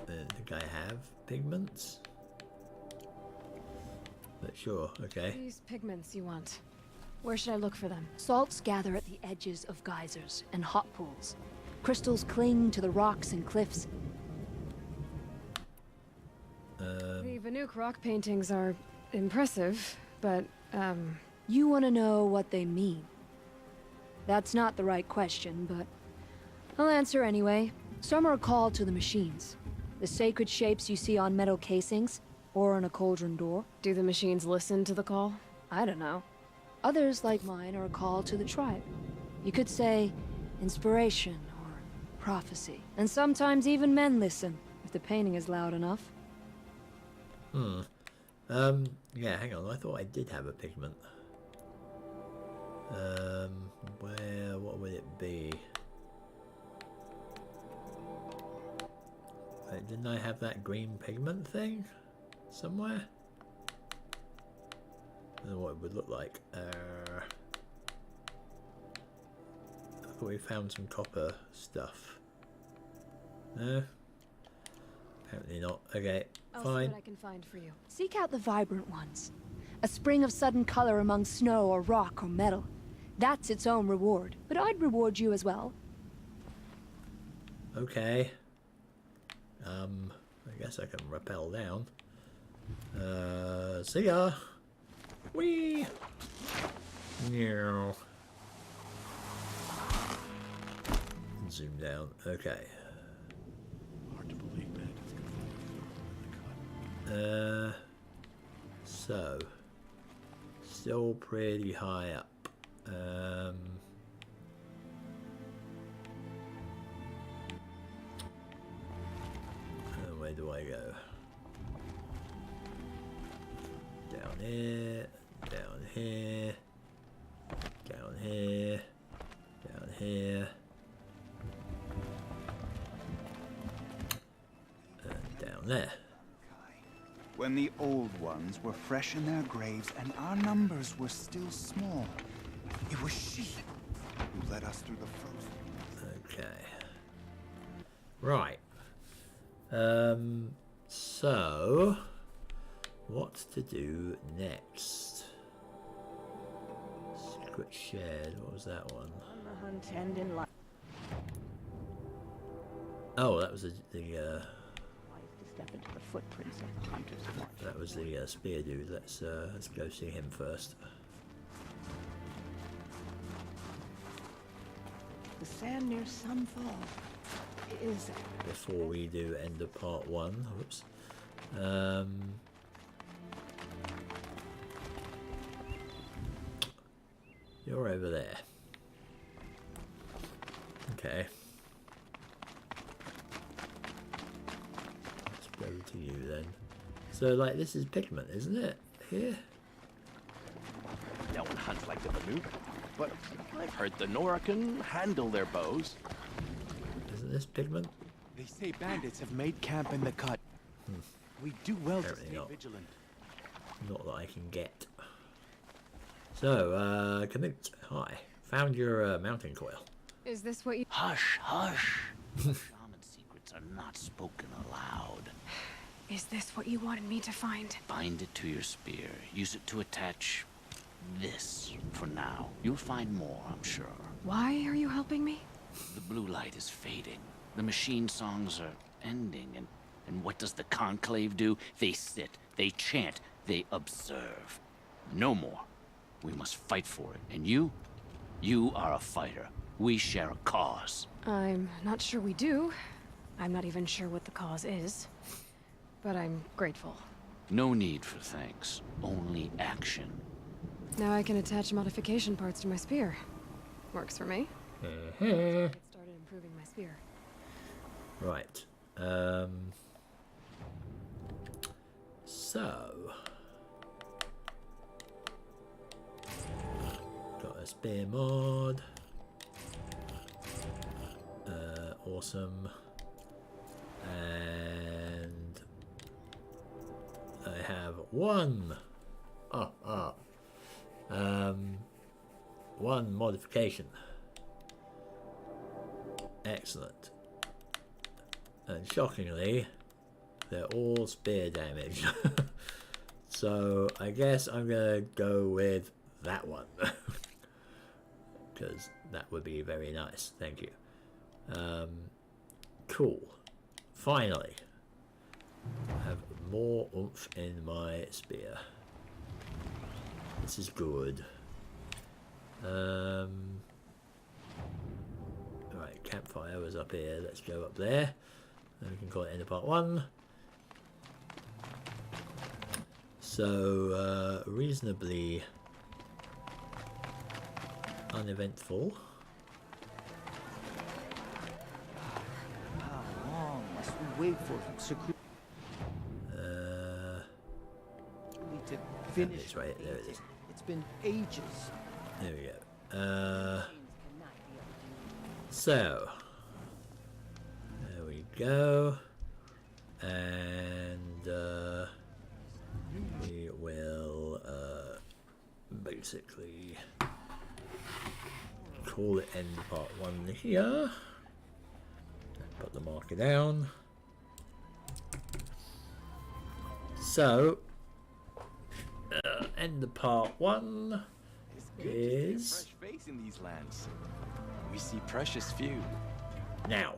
Think I have pigments? But sure, okay. These pigments you want. Where should I look for them? Salts gather at the edges of geysers and hot pools. Crystals cling to the rocks and cliffs. The Banuk rock paintings are impressive, but, You want to know what they mean? That's not the right question, but I'll answer anyway. Some are called to the machines. The sacred shapes you see on metal casings, or on a cauldron door. Do the machines listen to the call? I don't know. Others, like mine, are called to the tribe. You could say inspiration or prophecy. And sometimes even men listen, if the painting is loud enough. Yeah, hang on, I thought I did have a pigment. What would it be? Wait, didn't I have that green pigment thing somewhere? I don't know what it would look like. I thought we found some copper stuff. No? Apparently not. Okay, I'll fine. see what I can find for you. Seek out the vibrant ones. A spring of sudden color among snow or rock or metal. That's its own reward. But I'd reward you as well. Okay. I guess I can rappel down. See ya! Whee! Meow. Zoom down. Okay. Hard to believe bandits could find the cut. So still pretty high up. Where do I go? Down here, down here, down here, down here, and down there. When the old ones were fresh in their graves and our numbers were still small, it was she who led us through the frozen. Okay. Right. So what to do next? Secret shed, what was that one? On the hunt and in life. Oh, that was the To step into the footprints of the hunter's march. that was the spear dude. Let's go see him first. The sand near Sunfall is Before we do end of part 1. Whoops. You're over there. Okay. Let's go to you then. So, like, this is pigment, isn't it? Here? No one hunts like the Banuk, but I've heard the Nora can handle their bows. Isn't this pigment? They say bandits have made camp in the cut. We do well to stay vigilant. Not that I can get. So, Canute, hi. Found your mountain coil. Is this what you... Hush, hush. Shaman secrets are not spoken aloud. Is this what you wanted me to find? Bind it to your spear. Use it to attach this for now. You'll find more, I'm sure. Why are you helping me? The blue light is fading. The machine songs are ending, and what does the Conclave do? They sit, they chant, they observe. No more. We must fight for it. And you are a fighter. We share a cause. I'm not sure we do. I'm not even sure what the cause is. But I'm grateful. No need for thanks. Only action. Now I can attach modification parts to my spear. Works for me. Get started improving my spear. Right. So... got a spear mod. Awesome. And... I have one modification. Excellent. And shockingly, they're all spear damage. So I guess I'm gonna go with that one. Because that would be very nice. Thank you. Cool. Finally. I have more oomph in my spear. This is good. Right, campfire was up here. Let's go up there. And we can call it end of part 1. So, reasonably uneventful. How long must we wait for security? To finish. Right, there it is. It's been ages. There we go. So there we go, and we will basically call it end part 1 here. Put the marker down. So end of part 1 is fresh face in these lands. We see precious few. Now